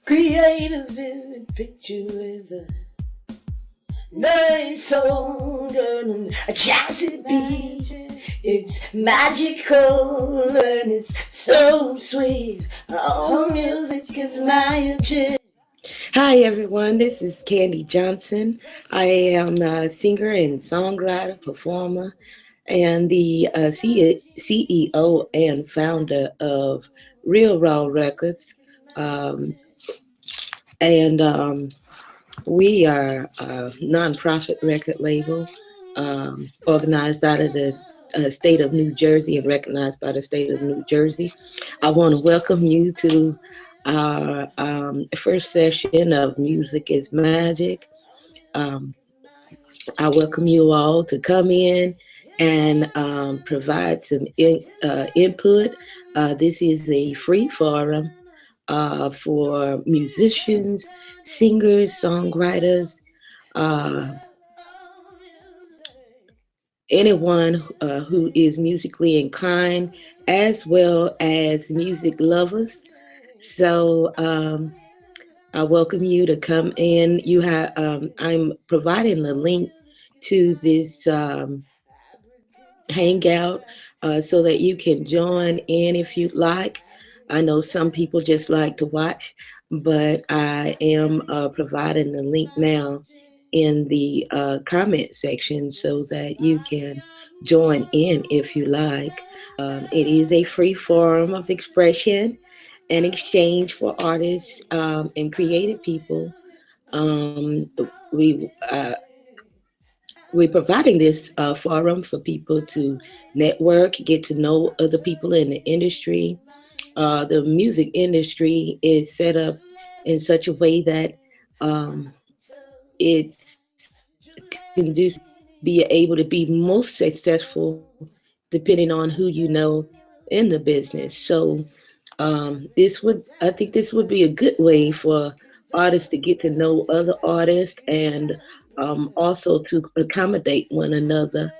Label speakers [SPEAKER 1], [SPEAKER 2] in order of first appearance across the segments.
[SPEAKER 1] Create a vivid picture with a nice soul and a chance to be. It's magical and it's so sweet. All music is magic. Hi everyone, this is Candy Johnson. I am a singer and songwriter, performer, and the CEO and founder of Real Raw Records. Um, and we are a nonprofit record label organized out of the state of New Jersey and recognized by the state of New Jersey. I want to welcome you to our first session of Music is Magic. Um, I welcome you all to come in and provide some input. This is a free forum for musicians, singers, songwriters, uh, anyone who is musically inclined, as well as music lovers. So I welcome you to come in. You have I'm providing the link to this Hangout so that you can join in if you'd like. I know some people just like to watch, but I am providing the link now in the comment section so that you can join in if you like. It is a free forum of expression and exchange for artists and creative people. Um, we we're providing this forum for people to network, get to know other people in the industry. The music industry is set up in such a way that it's conducive be able to be most successful depending on who you know in the business. So I think this would be a good way for artists to get to know other artists and also to accommodate one another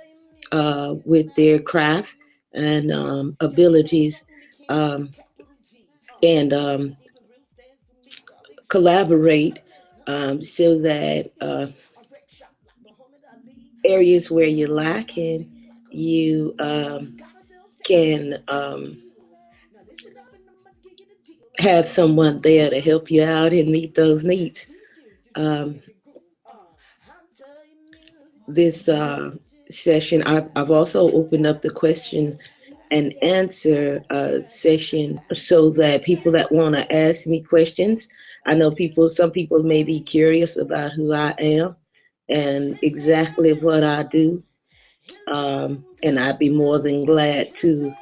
[SPEAKER 1] with their crafts and abilities um, and collaborate so that areas where you're lacking, you can have someone there to help you out and meet those needs. Um, this session, I've also opened up the question and answer session so that people that want to ask me questions, I know some people may be curious about who I am and exactly what I do. And I'd be more than glad to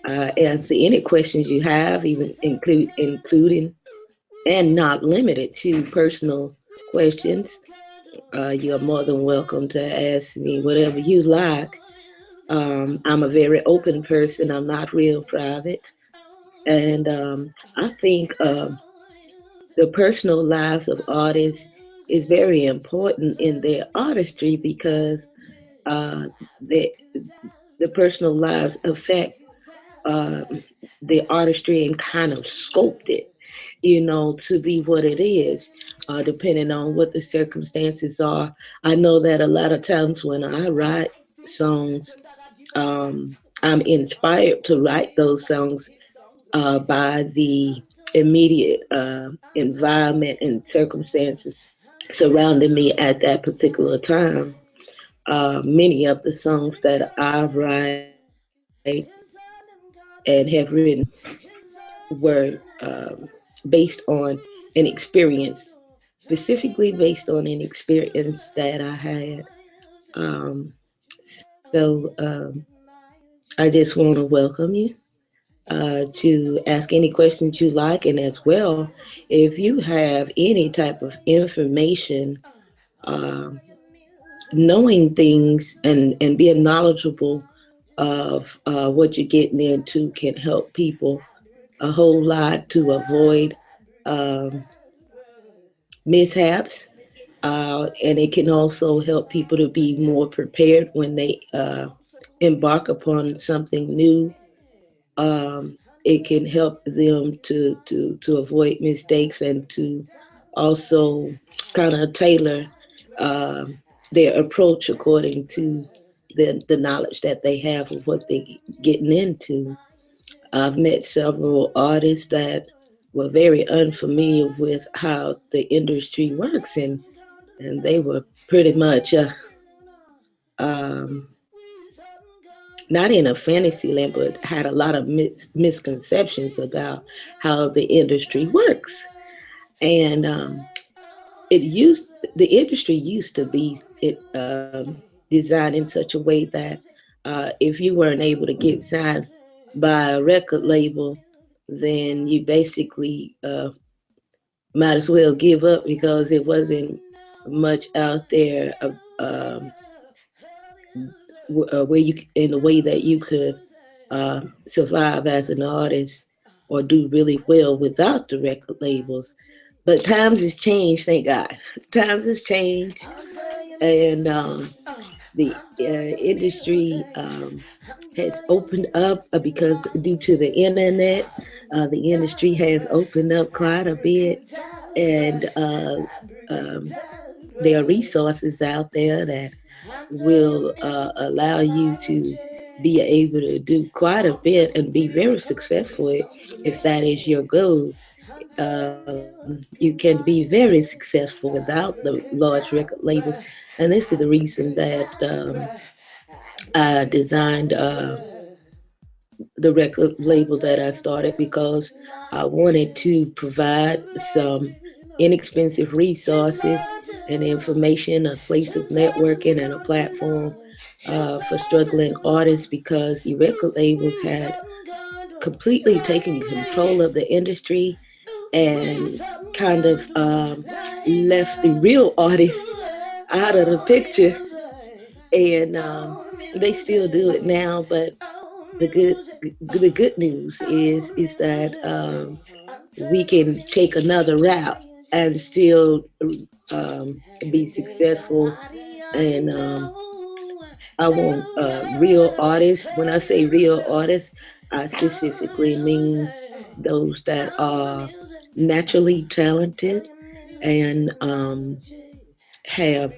[SPEAKER 1] answer any questions you have, even including and not limited to personal questions. You're more than welcome to ask me whatever you like. I'm a very open person. I'm not real private. And I think the personal lives of artists is very important in their artistry because uh, the, the personal lives affect uh, the artistry and kind of sculpt it, to be what it is, depending on what the circumstances are. I know that a lot of times when I write songs, I'm inspired to write those songs by the immediate environment and circumstances surrounding me at that particular time. Many of the songs that I write and have written were based on an experience, specifically based on an experience that I had. Um, so I just want to welcome you to ask any questions you like. And as well, if you have any type of information, um, knowing things and being knowledgeable of what you're getting into can help people a whole lot to avoid um, mishaps. And it can also help people to be more prepared when they embark upon something new. Um, it can help them to avoid mistakes and to also kind of tailor um, their approach according to the knowledge that they have of what they're getting into. I've met several artists that were very unfamiliar with how the industry works, and they were pretty much um, not in a fantasy land, but had a lot of misconceptions about how the industry works. And it used the industry used to be designed in such a way that if you weren't able to get signed by a record label, then you basically might as well give up because it wasn't much out there where you in a way that you could survive as an artist or do really well without the record labels. But times has changed, thank God. Times has changed, and the industry has opened up because due to the internet, the industry has opened up quite a bit, and there are resources out there that will allow you to be able to do quite a bit and be very successful if that is your goal. You can be very successful without the large record labels, and this is the reason that I designed the record label that I started because I wanted to provide some inexpensive resources and information, a place of networking, and a platform for struggling artists because the record labels had completely taken control of the industry and kind of left the real artists out of the picture. And they still do it now, but the good news is that we can take another route and still be successful. And I want real artists. When I say real artists, I specifically mean those that are naturally talented and have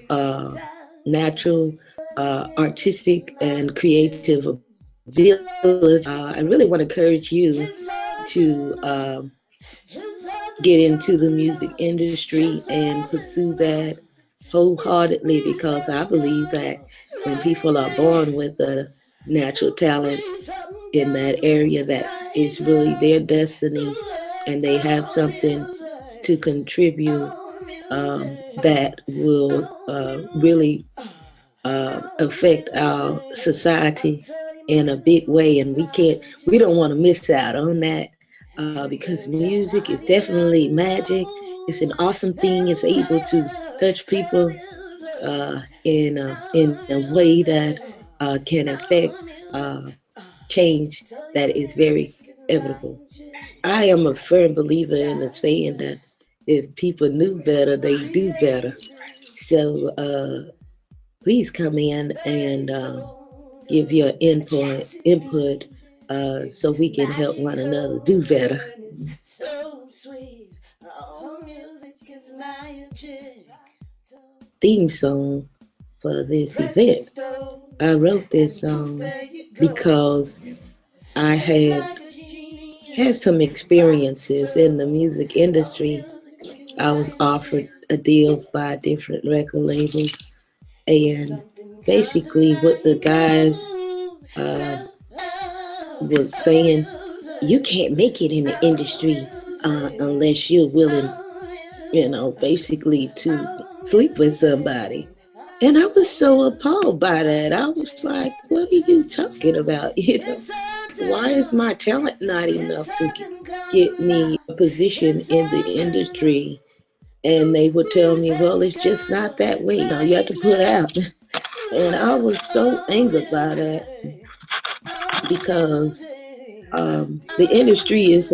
[SPEAKER 1] natural artistic and creative ability. I really want to encourage you to get into the music industry and pursue that wholeheartedly because I believe that when people are born with a natural talent in that area, that is really their destiny and they have something to contribute that will really affect our society in a big way, and we don't want to miss out on that because music is definitely magic. It's an awesome thing. It's able to touch people in a way that can affect change that is very inevitable. I am a firm believer in the saying that if people knew better, they do better. So please come in and give your input so we can help one another do better. Theme song for this event. I wrote this song because I had some experiences in the music industry. I was offered deals by different record labels, and basically what the guys uh, was saying, you can't make it in the industry unless you're willing, basically to sleep with somebody. And I was so appalled by that. I was like, what are you talking about? Why is my talent not enough to get me a position in the industry? And they would tell me, well, it's just not that way. You have to put out. And I was so angered by that because the industry it's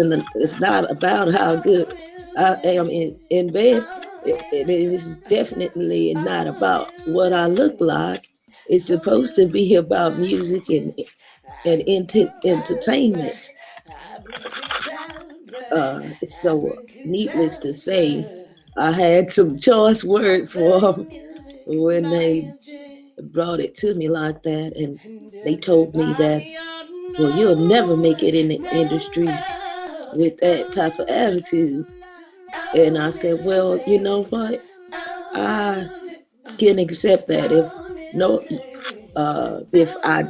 [SPEAKER 1] not about how good I am in bed. It is definitely not about what I look like. It's supposed to be about music and entertainment. So, needless to say, I had some choice words for them when they brought it to me like that, and they told me that, well, you'll never make it in the industry with that type of attitude. And I said, well, you know what? I can accept that if I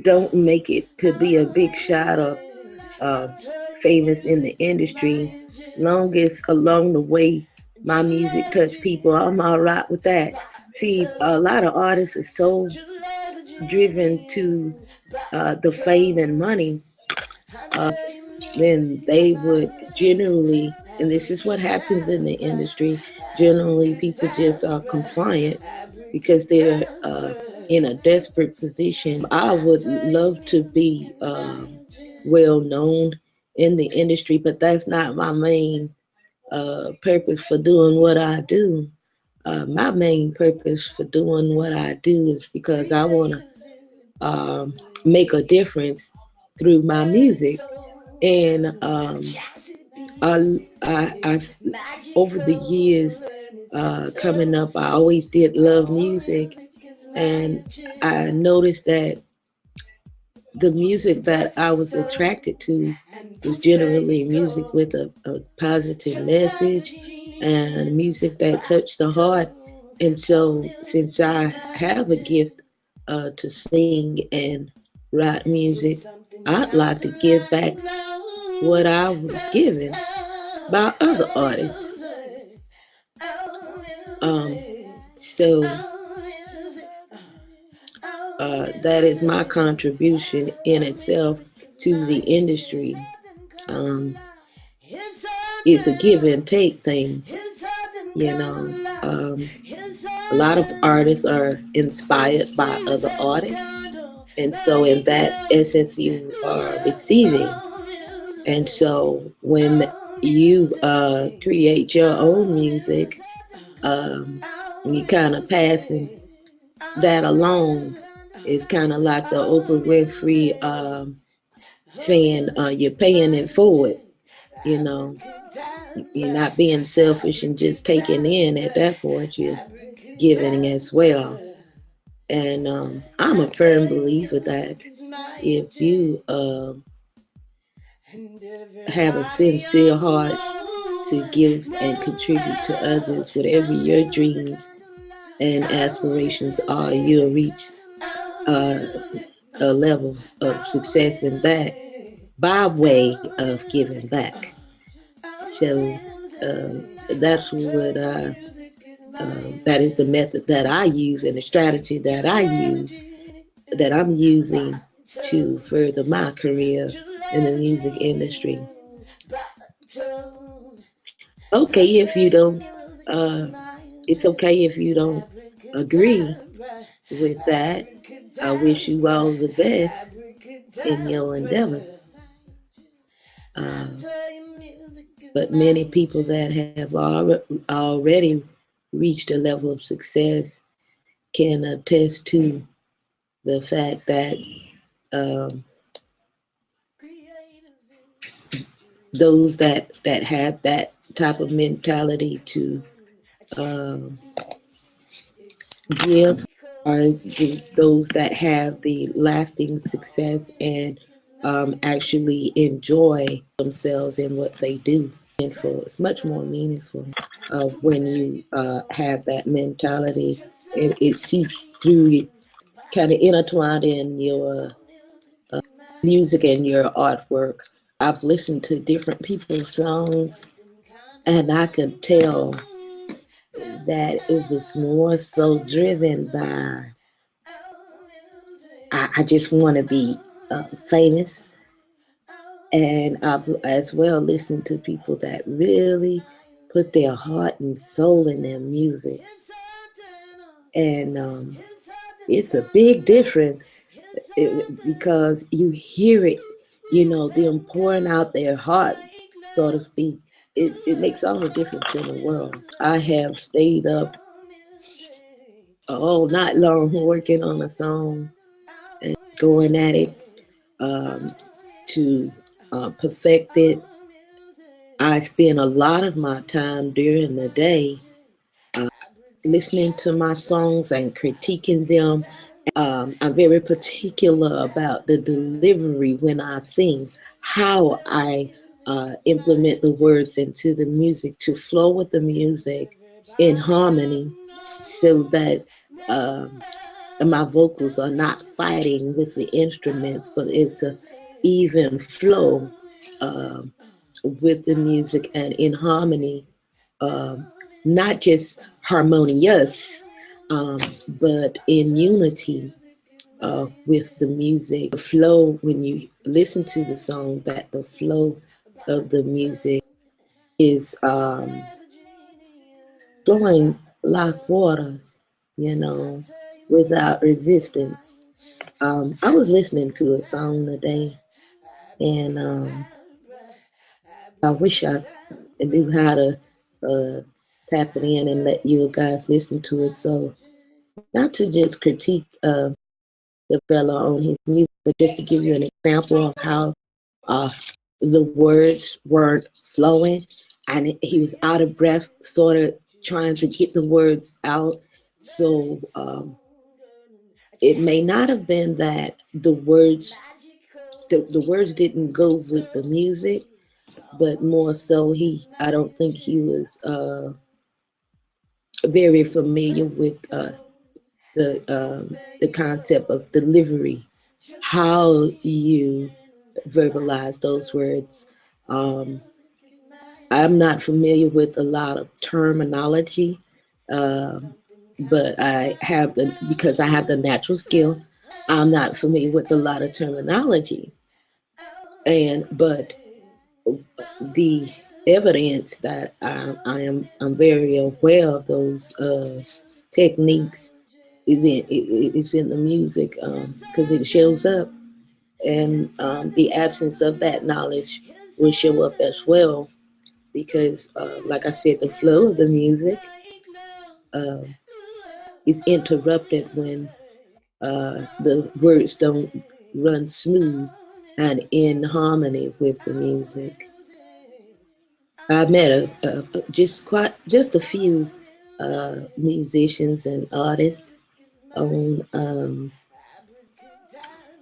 [SPEAKER 1] don't make it to be a big shot or uh, famous in the industry, long as along the way my music touch people, I'm all right with that. See, a lot of artists are so driven to the fame and money, then they would generally, and this is what happens in the industry, generally people just are compliant because they're in a desperate position. I would love to be well known in the industry, but that's not my main purpose for doing what I do. My main purpose for doing what I do is because I want to make a difference through my music. And I've over the years coming up, I always did love music, and I noticed that the music that I was attracted to was generally music with a positive message and music that touched the heart. And so, since I have a gift to sing and write music, I'd like to give back what I was given by other artists. So that is my contribution in itself to the industry. Um, it's a give and take thing, you know. A lot of artists are inspired by other artists, and so in that essence, you are receiving. And so when you create your own music, you kind of passing that along. It's kind of like the Oprah Winfrey saying you're paying it forward. You know, you're not being selfish and just taking in at that point. You're giving as well. And I'm a firm believer that if you have a sincere heart to give and contribute to others, whatever your dreams and aspirations are, you'll reach uh, a level of success in that by way of giving back. So that is the method that I use and the strategy that I use that I'm using to further my career in the music industry. Okay, if you don't, uh, it's okay if you don't agree with that. I wish you all the best in your endeavors. Uh, but many people that have already reached a level of success can attest to the fact that um, those that have that type of mentality to um, give are those that have the lasting success and actually enjoy themselves in what they do. It's much more meaningful when you have that mentality. It seeps through you, kind of intertwined in your music and your artwork. I've listened to different people's songs, and I could tell that it was more so driven by I just want to be famous, and I've as well listened to people that really put their heart and soul in their music, and it's a big difference because you hear it, them pouring out their heart, so to speak. It makes all the difference in the world. I have stayed up all night long working on a song and going at it um, to perfected. I spend a lot of my time during the day listening to my songs and critiquing them. I'm very particular about the delivery when I sing, how I implement the words into the music to flow with the music in harmony so that um, my vocals are not fighting with the instruments, but it's a even flow um, with the music and in harmony, um, not just harmonious, um, but in unity with the music. The flow, when you listen to the song, that the flow of the music is flowing like water, you know, without resistance. I was listening to a song today, and I wish I knew how to uh, tap it in and let you guys listen to it. So, not to just critique the fella on his music, but just to give you an example of how uh, the words weren't flowing, and he was out of breath, sort of trying to get the words out. So it may not have been that the words didn't go with the music, but more so I don't think he was very familiar with the concept of delivery, how you verbalize those words. Um, I'm not familiar with a lot of terminology, um, but because I have the natural skill. I'm not familiar with a lot of terminology, but the evidence that I'm very aware of those techniques is in the music because it shows up, and the absence of that knowledge will show up as well because, like I said, the flow of the music um, is interrupted when the words don't run smooth and in harmony with the music. I met just a few musicians and artists on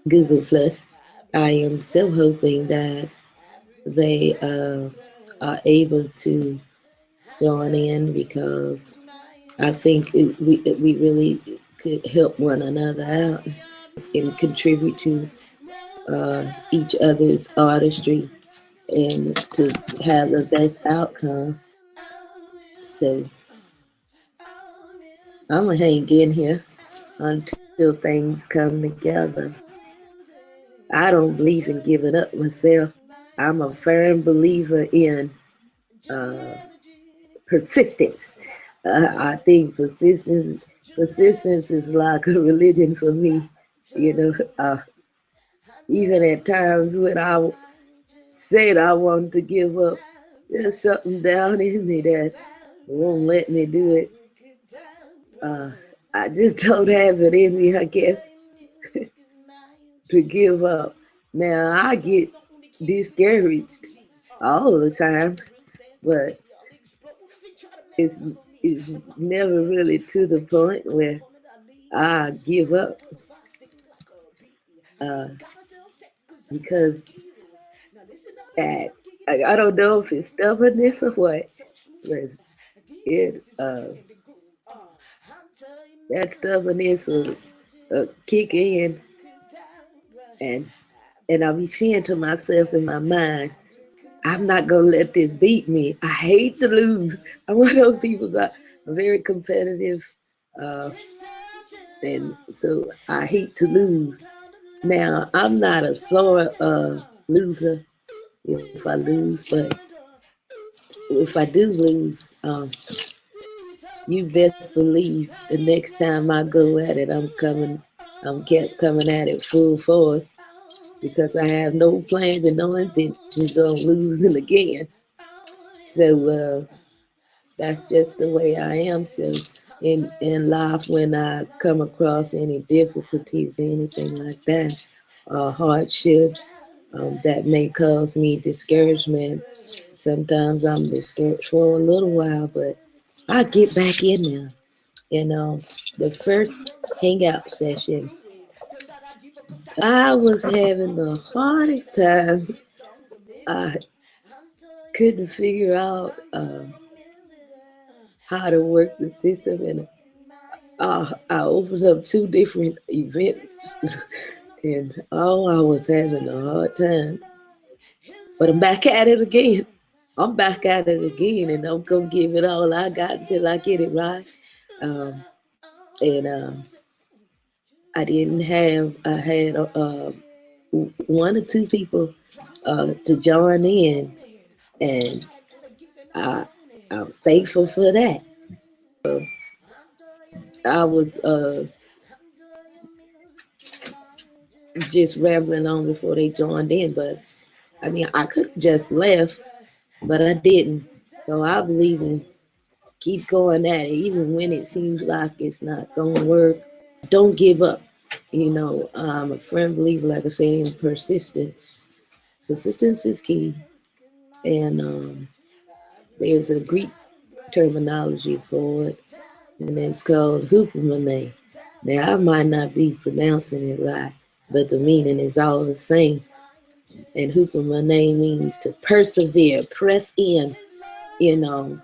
[SPEAKER 1] Google Plus. I am so hoping that they are able to join in because I think we really could help one another out and contribute to each other's artistry and to have the best outcome. So I'm gonna hang in here until things come together. I don't believe in giving up myself. I'm a firm believer in uh, persistence. I think persistence is like a religion for me. You know, even at times when I said I wanted to give up, there's something down in me that won't let me do it. Uh, I just don't have it in me, I guess, to give up. Now I get discouraged all the time, but it's it's never really to the point where I give up uh, because that I don't know if it's stubbornness or what, but it that stubbornness will kick in, and I'll be saying to myself in my mind, I'm not gonna let this beat me. I hate to lose. I'm one of those people that are very competitive, uh, and so I hate to lose. Now I'm not a sore loser if I lose, but if I do lose, you best believe the next time I go at it, I'm kept coming at it full force because I have no plans and no intentions of losing again. So that's just the way I am. So in life, when I come across any difficulties, anything like that, hardships, that may cause me discouragement. Sometimes I'm discouraged for a little while, but I get back in there. You know, the first hangout session, I was having the hardest time. I couldn't figure out how to work the system, and I opened up two different events, and oh, I was having a hard time. But I'm back at it again. I'm back at it again, and I'm gonna give it all I got until I get it right. Um, and I didn't have. I had one or two people to join in, and I I was thankful for that. I was just rambling on before they joined in, but I mean, I could have just left, but I didn't. So I believe in keep going at it, even when it seems like it's not going to work. Don't give up. I'm a firm believer, like I said, in persistence. Persistence is key. And there's a Greek terminology for it, and it's called hupomone. Now, I might not be pronouncing it right, but the meaning is all the same. And hupomone means to persevere, press in, you know,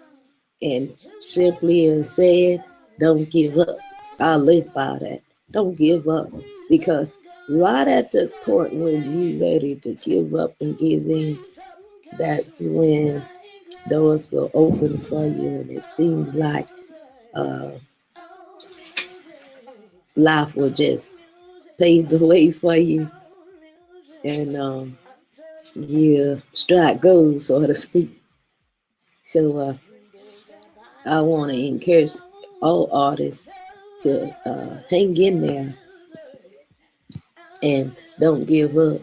[SPEAKER 1] and simply as said, don't give up. I live by that. Don't give up. Because right at the point when you're ready to give up and give in, that's when doors will open for you. And it seems like uh, life will just pave the way for you. And yeah, strike gold, so to speak. So I want to encourage all artists to hang in there and don't give up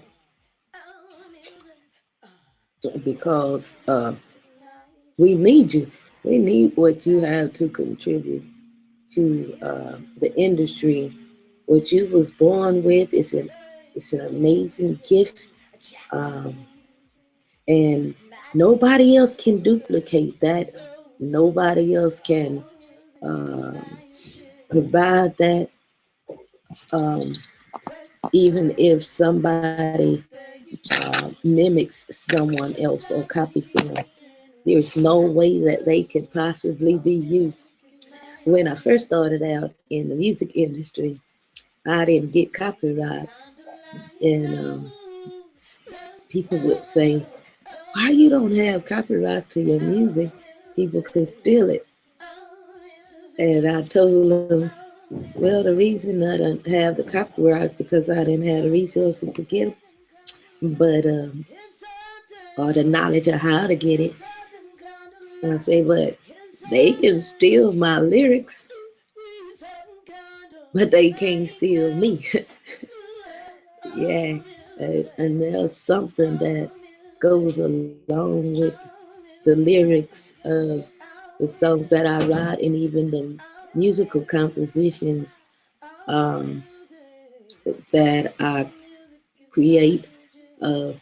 [SPEAKER 1] because we need you. We need what you have to contribute to the industry. What you was born with is an amazing gift, um, and nobody else can duplicate that. Nobody else can provide that. Um, Even if somebody mimics someone else or copy them, there's no way that they could possibly be you. When I first started out in the music industry, I didn't get copyrights, and people would say, "Why you don't have copyrights to your music? People could steal it." And I told them, "Well, the reason I don't have the copyrights because I didn't have the resources to get them, but or the knowledge of how to get it." And I say, "But they can steal my lyrics, but they can't steal me." Yeah, and there's something that goes along with the lyrics of the songs that I write and even the musical compositions um, that I create. Uh,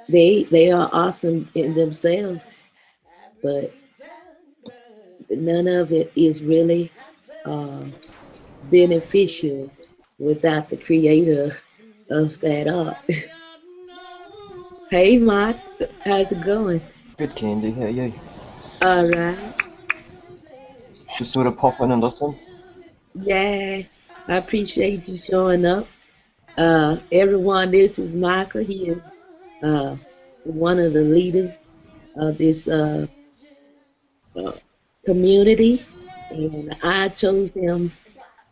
[SPEAKER 1] they are awesome in themselves, but none of it is really uh, beneficial without the creator of that art. Hey, Mark, how's it going?
[SPEAKER 2] Good, Candy. How are you?
[SPEAKER 1] All right.
[SPEAKER 2] Just sort of pop in and listen.
[SPEAKER 1] Yeah, I appreciate you showing up. Everyone, this is Michael. He is uh, one of the leaders of this uh, community, and I chose him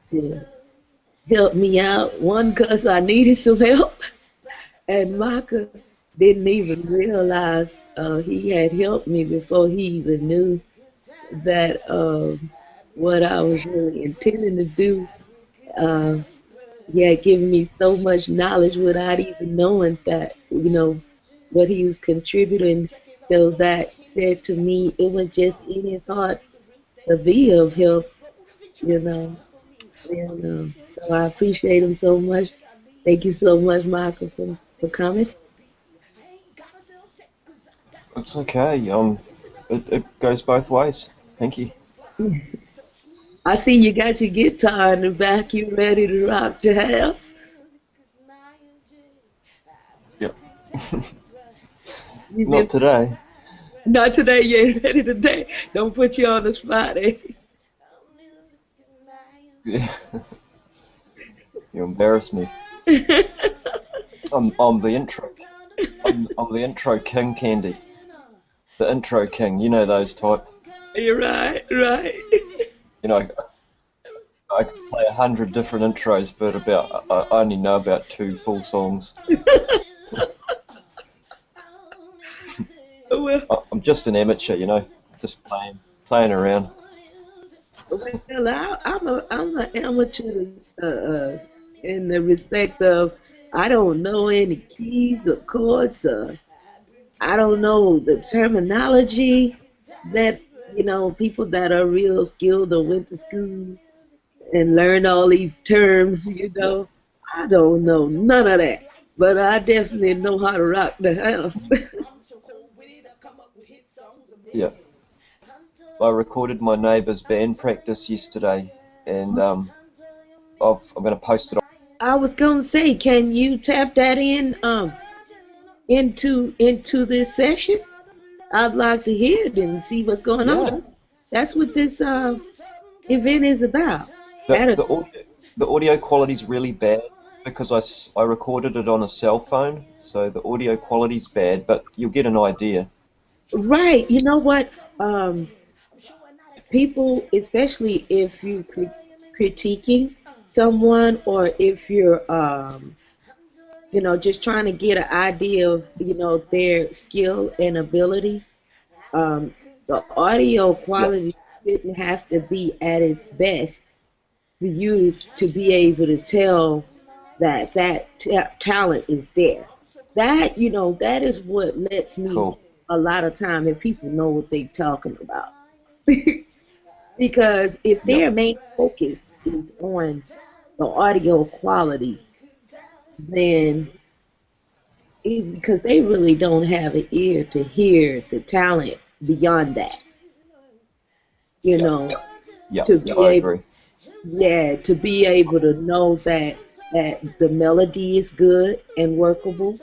[SPEAKER 1] to help me out. One, because I needed some help, and Micah didn't even realize he had helped me before he even knew that what I was really intending to do. Uh, he had given me so much knowledge without even knowing that, what he was contributing. So that said to me, it was just in his heart to be of help, you know. And so I appreciate him so much. Thank you so much, Michael, for coming.
[SPEAKER 2] It's okay. It goes both ways. Thank you.
[SPEAKER 1] I see you got your guitar in the back. You ready to rock the house?
[SPEAKER 2] Yep.
[SPEAKER 1] You been
[SPEAKER 2] Not today.
[SPEAKER 1] not today. You ain't ready today. Don't put you on the spot, eh?
[SPEAKER 2] Yeah. You embarrass me. I'm the intro. I'm the intro king, Candy. The intro king. You know those type.
[SPEAKER 1] You're right, right.
[SPEAKER 2] You know, I could play 100 different intros, but I only know about two full songs.
[SPEAKER 1] Well,
[SPEAKER 2] I'm just an amateur, just playing around.
[SPEAKER 1] I'm an amateur in the respect of I don't know any keys or chords. I don't know the terminology that people that are real skilled or went to school and learned all these terms.
[SPEAKER 2] Yeah,
[SPEAKER 1] I don't know none of that, but I definitely know how to rock the house.
[SPEAKER 2] yeah. I recorded my neighbour's band practice yesterday, and I'm going to post it.
[SPEAKER 1] I was gonna say, can you tap that in into this session? I'd like to hear it and see what's going on.
[SPEAKER 2] Yeah,
[SPEAKER 1] That's what this event is about.
[SPEAKER 2] the
[SPEAKER 1] That
[SPEAKER 2] the audio the audio quality's really bad because I recorded it on a cell phone, so the audio quality's bad, but you'll get an idea.
[SPEAKER 1] right. You know what? Um, People, especially if you critiquing someone or if you're just trying to get an idea of their skill and ability. The audio
[SPEAKER 2] Yeah,
[SPEAKER 1] quality didn't have to be at its best for you to be able to tell that talent is there. That is what lets me
[SPEAKER 2] cool.
[SPEAKER 1] know a lot of time if people know what they're talking about. Because if
[SPEAKER 2] Yeah,
[SPEAKER 1] their main focus is on the audio quality, then it's because they really don't have an ear to hear the talent beyond that. You
[SPEAKER 2] yeah,
[SPEAKER 1] know,
[SPEAKER 2] yeah,
[SPEAKER 1] to
[SPEAKER 2] yeah.
[SPEAKER 1] be
[SPEAKER 2] I
[SPEAKER 1] able,
[SPEAKER 2] agree.
[SPEAKER 1] yeah, to be able to know that the melody is good and workable,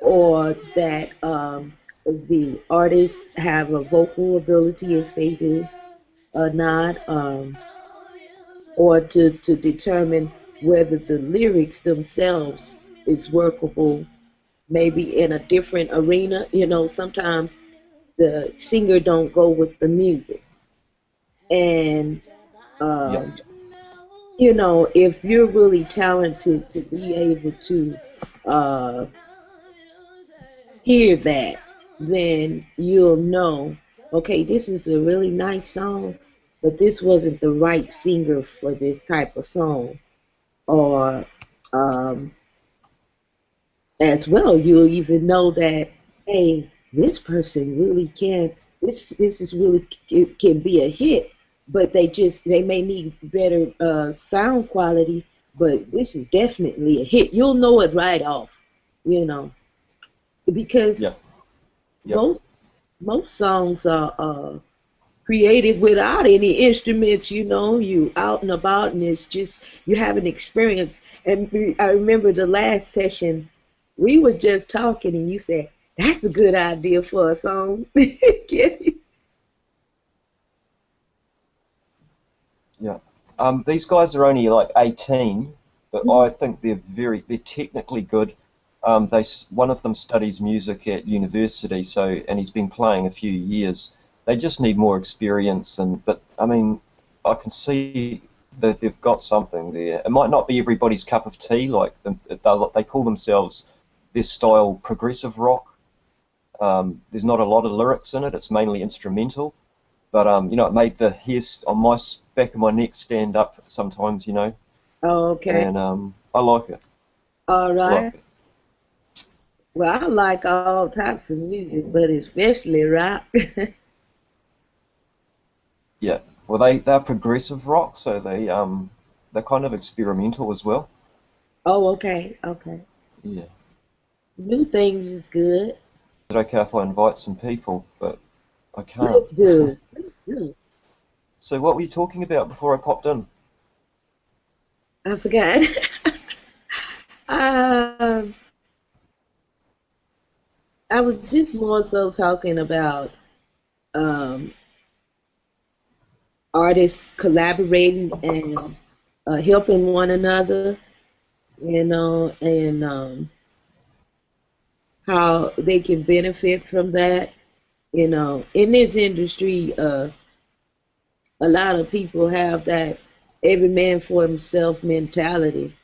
[SPEAKER 1] or that the artists have a vocal ability if they do or not, or to determine whether the lyrics themselves is workable, maybe in a different arena. Sometimes the singer don't go with the music, and
[SPEAKER 2] Yeah,
[SPEAKER 1] um, if you're really talented to be able to uh, hear that, then you'll know, okay, this is a really nice song, but this wasn't the right singer for this type of song. Or um, as well, you'll even know that, hey, this person really can. This is really can be a hit, but they may need better sound quality. But this is definitely a hit. You'll know it right off, you know, because
[SPEAKER 2] yeah, yeah,
[SPEAKER 1] most most songs are created without any instruments. You out and about, and it's just you have an experience. And I remember the last session, we was just talking, and you said that's a good idea for a song.
[SPEAKER 2] yeah. These guys are only like 18, but I think they're technically good. One of them studies music at university, and he's been playing a few years. They just need more experience, but I mean, I can see that they've got something there. It might not be everybody's cup of tea. Like they call themselves their style progressive rock. There's not a lot of lyrics in it. It's mainly instrumental. But it made the hairs on my back of my neck stand up sometimes,
[SPEAKER 1] Okay,
[SPEAKER 2] and I like it.
[SPEAKER 1] all
[SPEAKER 2] I like
[SPEAKER 1] right.
[SPEAKER 2] it.
[SPEAKER 1] Well, I like all types of music, but especially rock.
[SPEAKER 2] Yeah. Well, they're progressive rock, so they're kind of experimental as well.
[SPEAKER 1] Oh, okay, okay.
[SPEAKER 2] Yeah.
[SPEAKER 1] New things is good.
[SPEAKER 2] Is it okay if I invite some people? But I can't.
[SPEAKER 1] Please do. Please do.
[SPEAKER 2] So what were you talking about before I popped in?
[SPEAKER 1] I forgot. um, I was just more so talking about um, artists collaborating and helping one another, and how they can benefit from that. In this industry, a lot of people have that every man for himself mentality.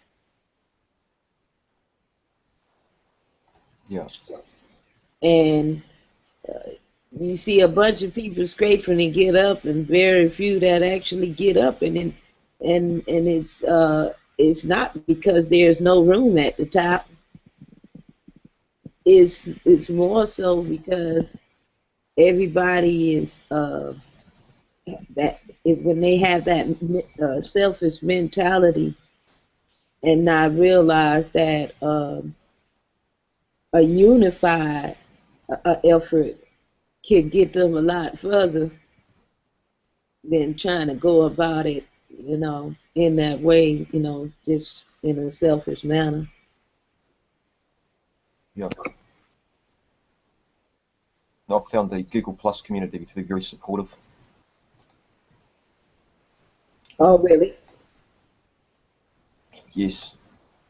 [SPEAKER 2] Yeah.
[SPEAKER 1] And you see a bunch of people scraping to get up, and very few that actually get up, and it's not because there's no room at the top. It's more so because everybody is when they have that selfish mentality and not realize that a unified effort can get them a lot further than trying to go about it, in that way, just in a selfish manner.
[SPEAKER 2] Yeah. I've found the Google Plus community to be very supportive.
[SPEAKER 1] Oh, really?
[SPEAKER 2] Yes,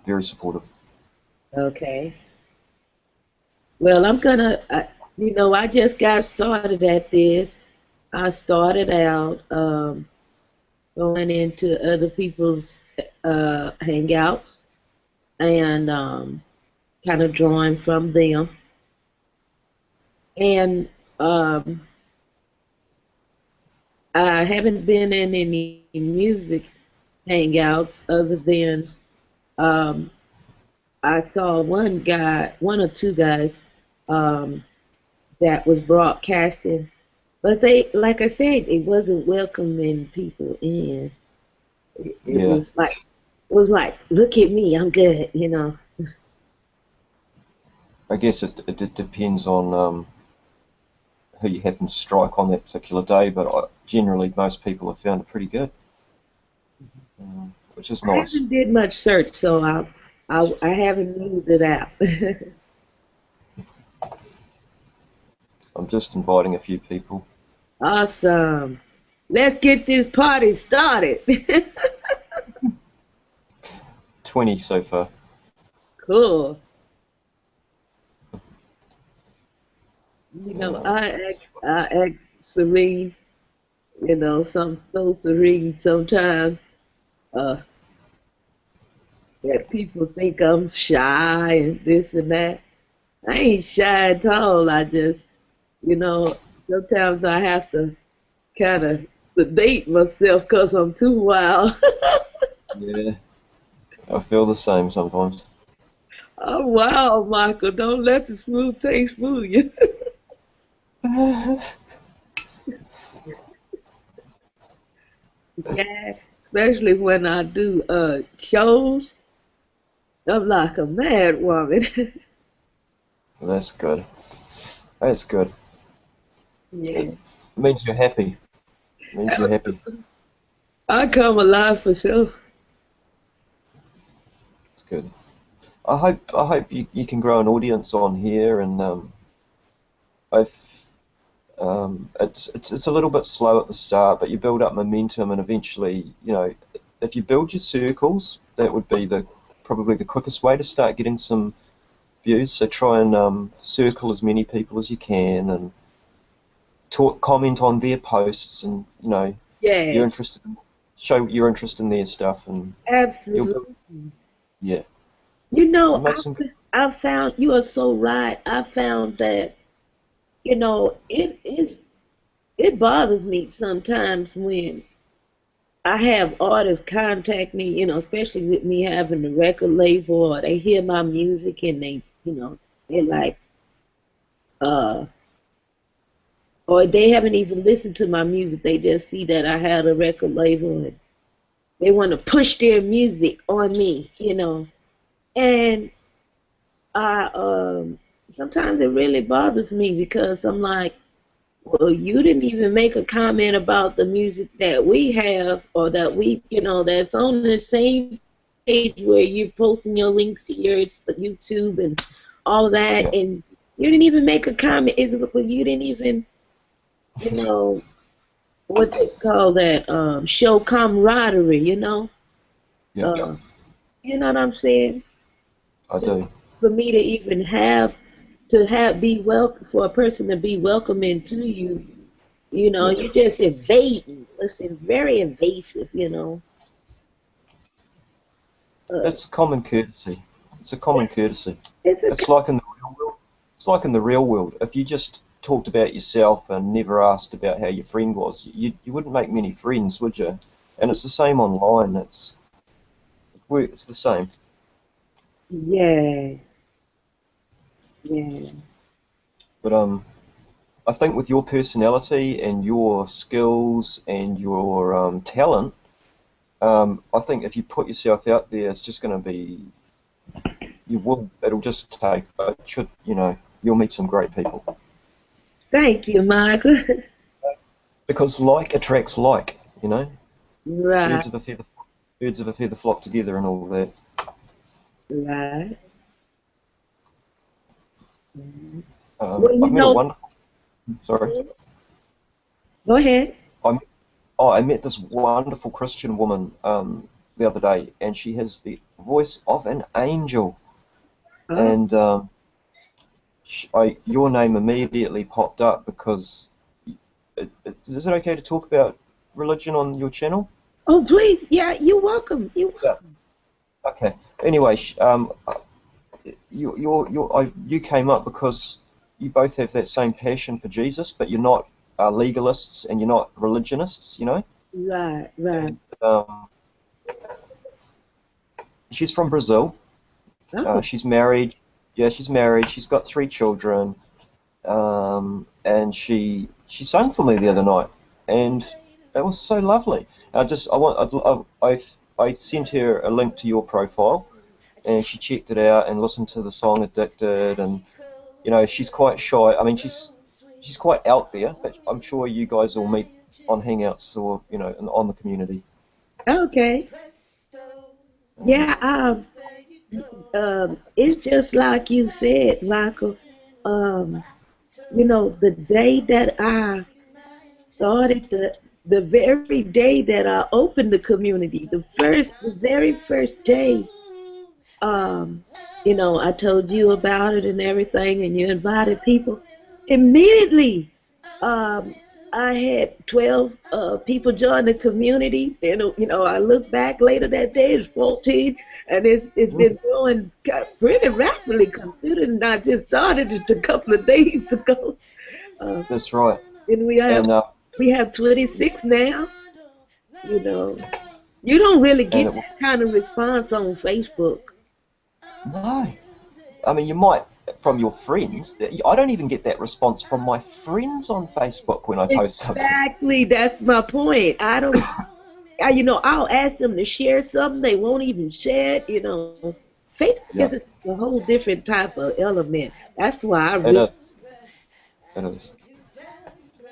[SPEAKER 2] very supportive.
[SPEAKER 1] Okay. Well, I just got started at this. I started out going into other people's hangouts and kind of drawing from them. And um, I haven't been in any music hangouts other than um, I saw one or two guys um, that was broadcasting, but they, like I said, it wasn't welcoming people in. It
[SPEAKER 2] Yeah,
[SPEAKER 1] was like, look at me, I'm good.
[SPEAKER 2] I guess it depends on who you happen to strike on that particular day, but generally most people have found it pretty good, which is
[SPEAKER 1] I
[SPEAKER 2] nice.
[SPEAKER 1] haven't did much search, so I haven't used it out.
[SPEAKER 2] I'm just inviting a few people.
[SPEAKER 1] Awesome. Let's get this party started.
[SPEAKER 2] 20 so far.
[SPEAKER 1] Cool.
[SPEAKER 2] Um,
[SPEAKER 1] I act serene, some so serene sometimes uh, that people think I'm shy and this and that. I ain't shy at all. I just, you know, sometimes I have to kind of sedate myself because I'm too wild.
[SPEAKER 2] yeah, I feel the same sometimes.
[SPEAKER 1] I'm wild, Michael. Don't let the smooth taste fool you. Yeah, especially when I do shows. I'm like a mad woman.
[SPEAKER 2] That's good. That's good. It
[SPEAKER 1] Yeah,
[SPEAKER 2] means you're happy. It means you're happy.
[SPEAKER 1] I come alive for sure.
[SPEAKER 2] It's good. I hope you can grow an audience on here, and I've it's a little bit slow at the start, but you build up momentum, and eventually, if you build your circles, that would be the probably the quickest way to start getting some views. So try and circle as many people as you can, and comment on their posts, and you're
[SPEAKER 1] Yes,
[SPEAKER 2] interested, show your interest in their stuff, and you'll build.
[SPEAKER 1] absolutely.
[SPEAKER 2] Yeah,
[SPEAKER 1] You
[SPEAKER 2] you'll
[SPEAKER 1] know,
[SPEAKER 2] make
[SPEAKER 1] I
[SPEAKER 2] some.
[SPEAKER 1] I found you are so right. I found that it bothers me sometimes when I have artists contact me, especially with me having a record label, or they hear my music and they're like, uh, or they haven't even listened to my music. They just see that I had a record label and they want to push their music on me. And I sometimes it really bothers me because I'm like, well, you didn't even make a comment about the music that we have or that we, that's on the same page where you're posting your links to your YouTube and all that,
[SPEAKER 2] Yeah,
[SPEAKER 1] and you didn't even make a comment. Well, you didn't even, you know, what they call that, show camaraderie,
[SPEAKER 2] yeah,
[SPEAKER 1] uh, you know what I'm saying?
[SPEAKER 2] I
[SPEAKER 1] To,
[SPEAKER 2] do.
[SPEAKER 1] for me to even be welcome, for a person to be welcoming to you,
[SPEAKER 2] Yeah,
[SPEAKER 1] you're just invading. Listen, very invasive. Uh,
[SPEAKER 2] it's common courtesy. It's a common courtesy.
[SPEAKER 1] it's a
[SPEAKER 2] It's like in the real world. It's like in the real world. If you just talked about yourself and never asked about how your friend was, you wouldn't make many friends, would you? And it's the same online. It's the same.
[SPEAKER 1] yeah, yeah.
[SPEAKER 2] But I think with your personality and your skills and your talent, I think if you put yourself out there, it's just going to be it'll just take. It should, you'll meet some great people
[SPEAKER 1] Thank you, Michael.
[SPEAKER 2] because like attracts like.
[SPEAKER 1] Right,
[SPEAKER 2] Birds of a feather, birds of a feather flock together and all that.
[SPEAKER 1] right. Well,
[SPEAKER 2] I've met a wonderful. Sorry,
[SPEAKER 1] go ahead.
[SPEAKER 2] I I met this wonderful Christian woman the other day, and she has the voice of an angel.
[SPEAKER 1] Oh,
[SPEAKER 2] And your name immediately popped up because is it okay to talk about religion on your channel?
[SPEAKER 1] oh, please. Yeah, you're welcome. You're
[SPEAKER 2] Yeah.
[SPEAKER 1] welcome.
[SPEAKER 2] Okay. Anyway, you came up because you both have that same passion for Jesus, but you're not legalists and you're not religionists.
[SPEAKER 1] Right, right.
[SPEAKER 2] And she's from Brazil.
[SPEAKER 1] Oh,
[SPEAKER 2] She's married. Yeah, she's married. She's got 3 children. And she sang for me the other night, and it was so lovely. I sent her a link to your profile, and she checked it out and listened to the song "Addicted," and she's quite shy. I mean, she's quite out there, but I'm sure you guys will meet on Hangouts or on the community.
[SPEAKER 1] okay.
[SPEAKER 2] Um,
[SPEAKER 1] Yeah, it's just like you said, Michael. Um, the day that I started the very day that I opened the community, the very first day, um, I told you about it and everything, and you invited people. Immediately, um, I had 12 people join the community, and I look back later that day, it's 14, and it's been growing pretty rapidly considering I just started it a couple of days ago. Uh,
[SPEAKER 2] that's right,
[SPEAKER 1] and
[SPEAKER 2] and
[SPEAKER 1] we have 26 now. You know, you don't really
[SPEAKER 2] and
[SPEAKER 1] get
[SPEAKER 2] it,
[SPEAKER 1] that kind of response on Facebook.
[SPEAKER 2] no, I mean, you might from your friends. I don't even get that response from my friends on Facebook when I post something.
[SPEAKER 1] Exactly, that's my point. I don't, I'll ask them to share something, they won't even share it. Facebook is
[SPEAKER 2] Yeah,
[SPEAKER 1] a whole different type of element. That's why I
[SPEAKER 2] it
[SPEAKER 1] really
[SPEAKER 2] is. It is.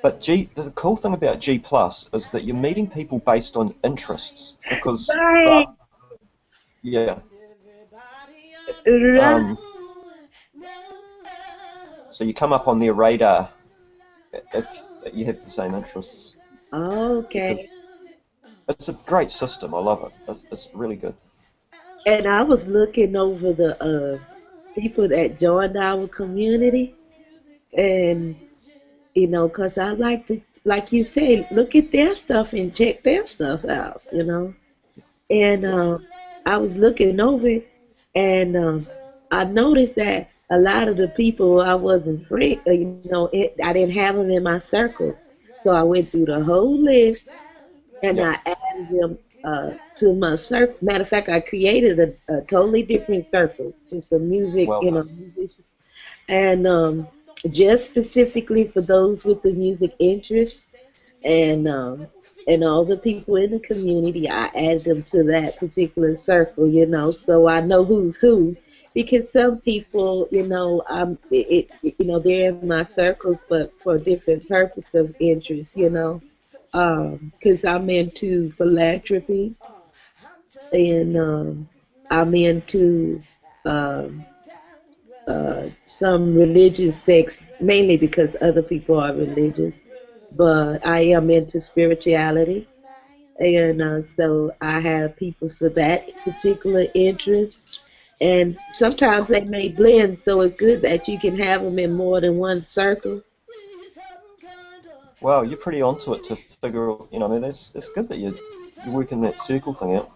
[SPEAKER 2] But the cool thing about G Plus is that you're meeting people based on interests because,
[SPEAKER 1] right,
[SPEAKER 2] yeah,
[SPEAKER 1] right.
[SPEAKER 2] um, so you come up on their radar if you have the same interests because
[SPEAKER 1] Okay.
[SPEAKER 2] it's a great system. I love it. It's really good.
[SPEAKER 1] And I was looking over the people that joined our community, and because I like to, like you say, look at their stuff and check their stuff out. And
[SPEAKER 2] Yeah,
[SPEAKER 1] I was looking over it, and I noticed that a lot of the people I wasn't free, I didn't have them in my circle. So I went through the whole list and
[SPEAKER 2] yeah.
[SPEAKER 1] I added them to my circle. Matter of fact, I created a totally different circle, just some music,
[SPEAKER 2] Well done.
[SPEAKER 1] musicians, and just specifically for those with the music interest. And And all the people in the community, I add them to that particular circle, so I know who's who. Because some people, they're in my circles, but for different purpose of interest, because I'm into philanthropy and I'm into um, some religious sects, mainly because other people are religious, but I am into spirituality. And so I have people for that particular interest. And sometimes they may blend, so it's good that you can have them in more than one circle.
[SPEAKER 2] Wow, you're pretty onto it to figure out, I mean, it's good that you're working that circle thing out.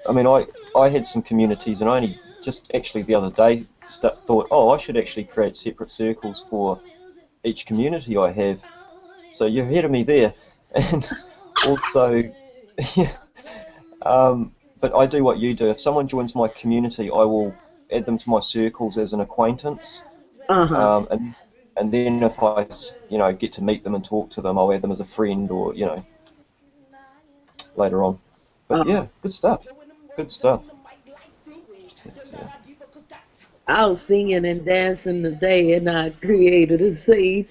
[SPEAKER 2] I mean, I had some communities, and I only just actually the other day thought, oh, I should actually create separate circles for each community I have. So you're ahead of me there. And also, yeah, but I do what you do. If someone joins my community, I will add them to my circles as an acquaintance.
[SPEAKER 1] Uh huh.
[SPEAKER 2] And then if I, get to meet them and talk to them, I'll add them as a friend or, later on. But
[SPEAKER 1] Uh,
[SPEAKER 2] yeah, good stuff. Good stuff. Yeah.
[SPEAKER 1] I was singing and dancing today, and I created a scene.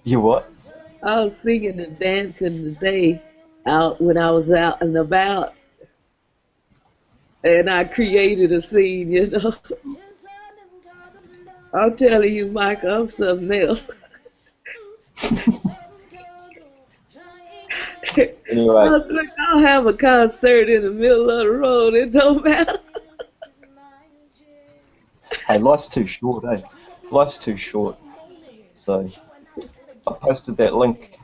[SPEAKER 2] You what?
[SPEAKER 1] I was singing and dancing today out when I was out and about, and I created a scene. I'm telling you, Mike, I'm something else.
[SPEAKER 2] Anyway,
[SPEAKER 1] Look, I'll have a concert in the middle of the road. It don't matter.
[SPEAKER 2] hey, life's too short, eh? Life's too short. So I posted that link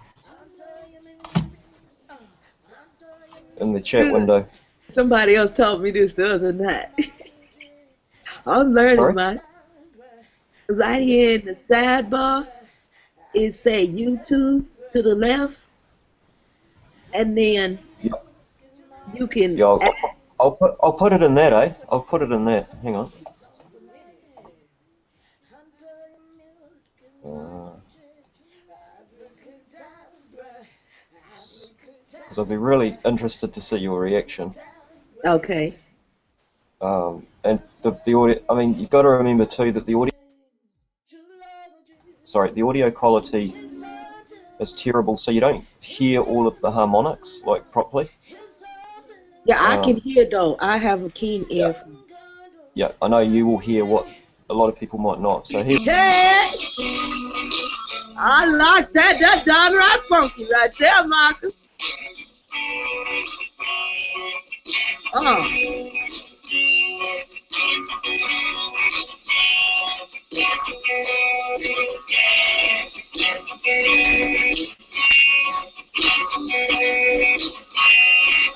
[SPEAKER 2] in the chat
[SPEAKER 1] Good.
[SPEAKER 2] window.
[SPEAKER 1] Somebody else taught me this the other night. I'm learning,
[SPEAKER 2] Sorry?
[SPEAKER 1] Mike. Right here in the sidebar, it say YouTube to the left, and then
[SPEAKER 2] Yeah,
[SPEAKER 1] you can.
[SPEAKER 2] yeah. I'll put it in that, eh? I'll put it in that. Hang on. Because I'll be really interested to see your reaction.
[SPEAKER 1] Okay.
[SPEAKER 2] And the audio. I mean, you've got to remember too that the audio quality is terrible, so you don't hear all of the harmonics like properly.
[SPEAKER 1] Yeah, I can
[SPEAKER 2] Um,
[SPEAKER 1] hear though. I have a keen
[SPEAKER 2] yeah,
[SPEAKER 1] ear. For
[SPEAKER 2] yeah. I know you will hear what a lot of people might not. So here.
[SPEAKER 1] Hey, I like that. That's downright funky right there, Marcus. Oh,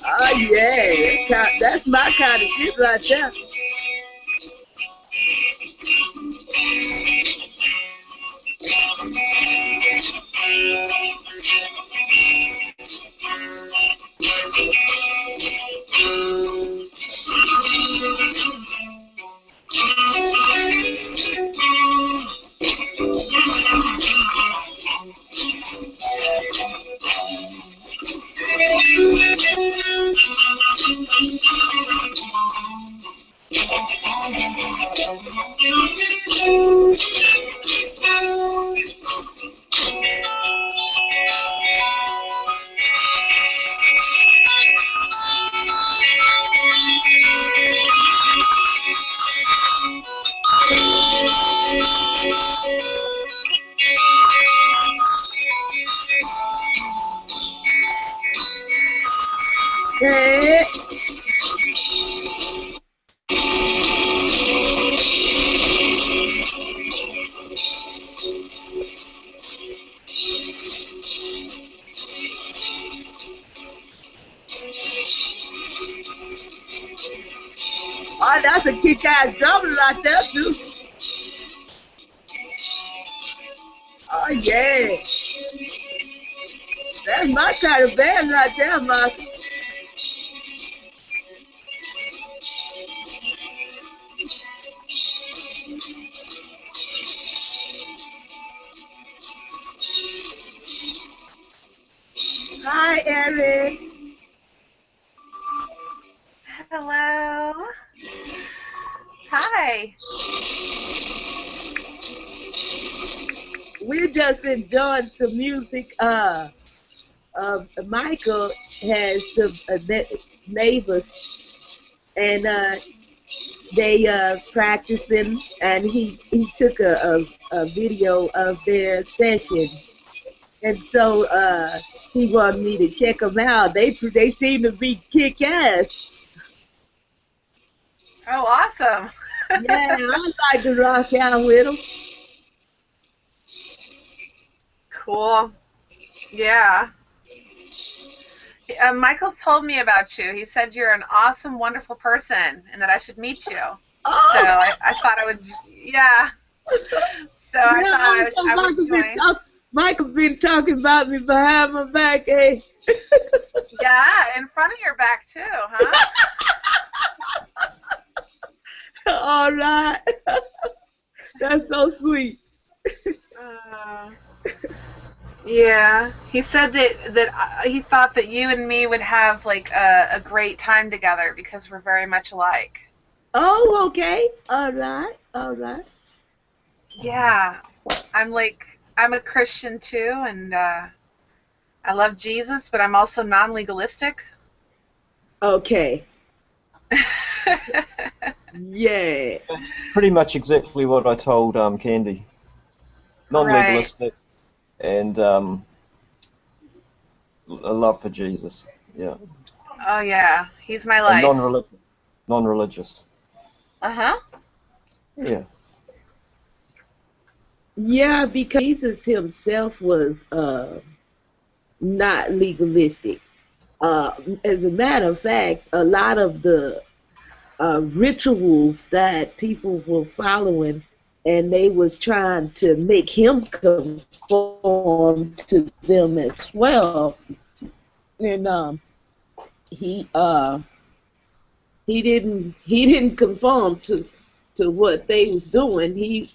[SPEAKER 1] oh yeah. That's my kind of shit right there. Hey, oh, that's a kick-ass drummer right there too. Oh yeah, that's my kind of band right there, Marcus. Hi, Eric.
[SPEAKER 3] Hello. Hi.
[SPEAKER 1] We're just enjoying some music. Michael has some neighbors, and they practicing, and he took a video of their session, and so he wanted me to check them out. They seem to be kick ass.
[SPEAKER 3] Oh, awesome.
[SPEAKER 1] Yeah, I like to rock out with them.
[SPEAKER 3] Cool. Yeah. Michael's told me about you. He said you're an awesome, wonderful person and that I should meet you. So
[SPEAKER 1] Oh,
[SPEAKER 3] I thought I would, yeah. So I
[SPEAKER 1] yeah,
[SPEAKER 3] thought I would join.
[SPEAKER 1] Michael been talking about me behind my back, eh?
[SPEAKER 3] Yeah, in front of your back too, huh?
[SPEAKER 1] All right. That's so sweet.
[SPEAKER 3] Uh, yeah. He said that he thought that you and me would have like a great time together because we're very much alike.
[SPEAKER 1] Oh, okay. All right. All right.
[SPEAKER 3] Yeah. I'm a Christian too, and I love Jesus, but I'm also non-legalistic.
[SPEAKER 1] Okay. Yeah.
[SPEAKER 2] That's pretty much exactly what I told Candy.
[SPEAKER 3] Right.
[SPEAKER 2] Non-legalistic and a love for Jesus. Yeah,
[SPEAKER 3] Oh yeah, he's my
[SPEAKER 2] and
[SPEAKER 3] life.
[SPEAKER 2] non-religious. Non-religious.
[SPEAKER 3] Uh-huh.
[SPEAKER 2] Yeah.
[SPEAKER 1] Yeah, because Jesus himself was not legalistic. As a matter of fact, a lot of the rituals that people were following, and they was trying to make him conform to them as well. And he uh, he didn't conform to what they was doing. He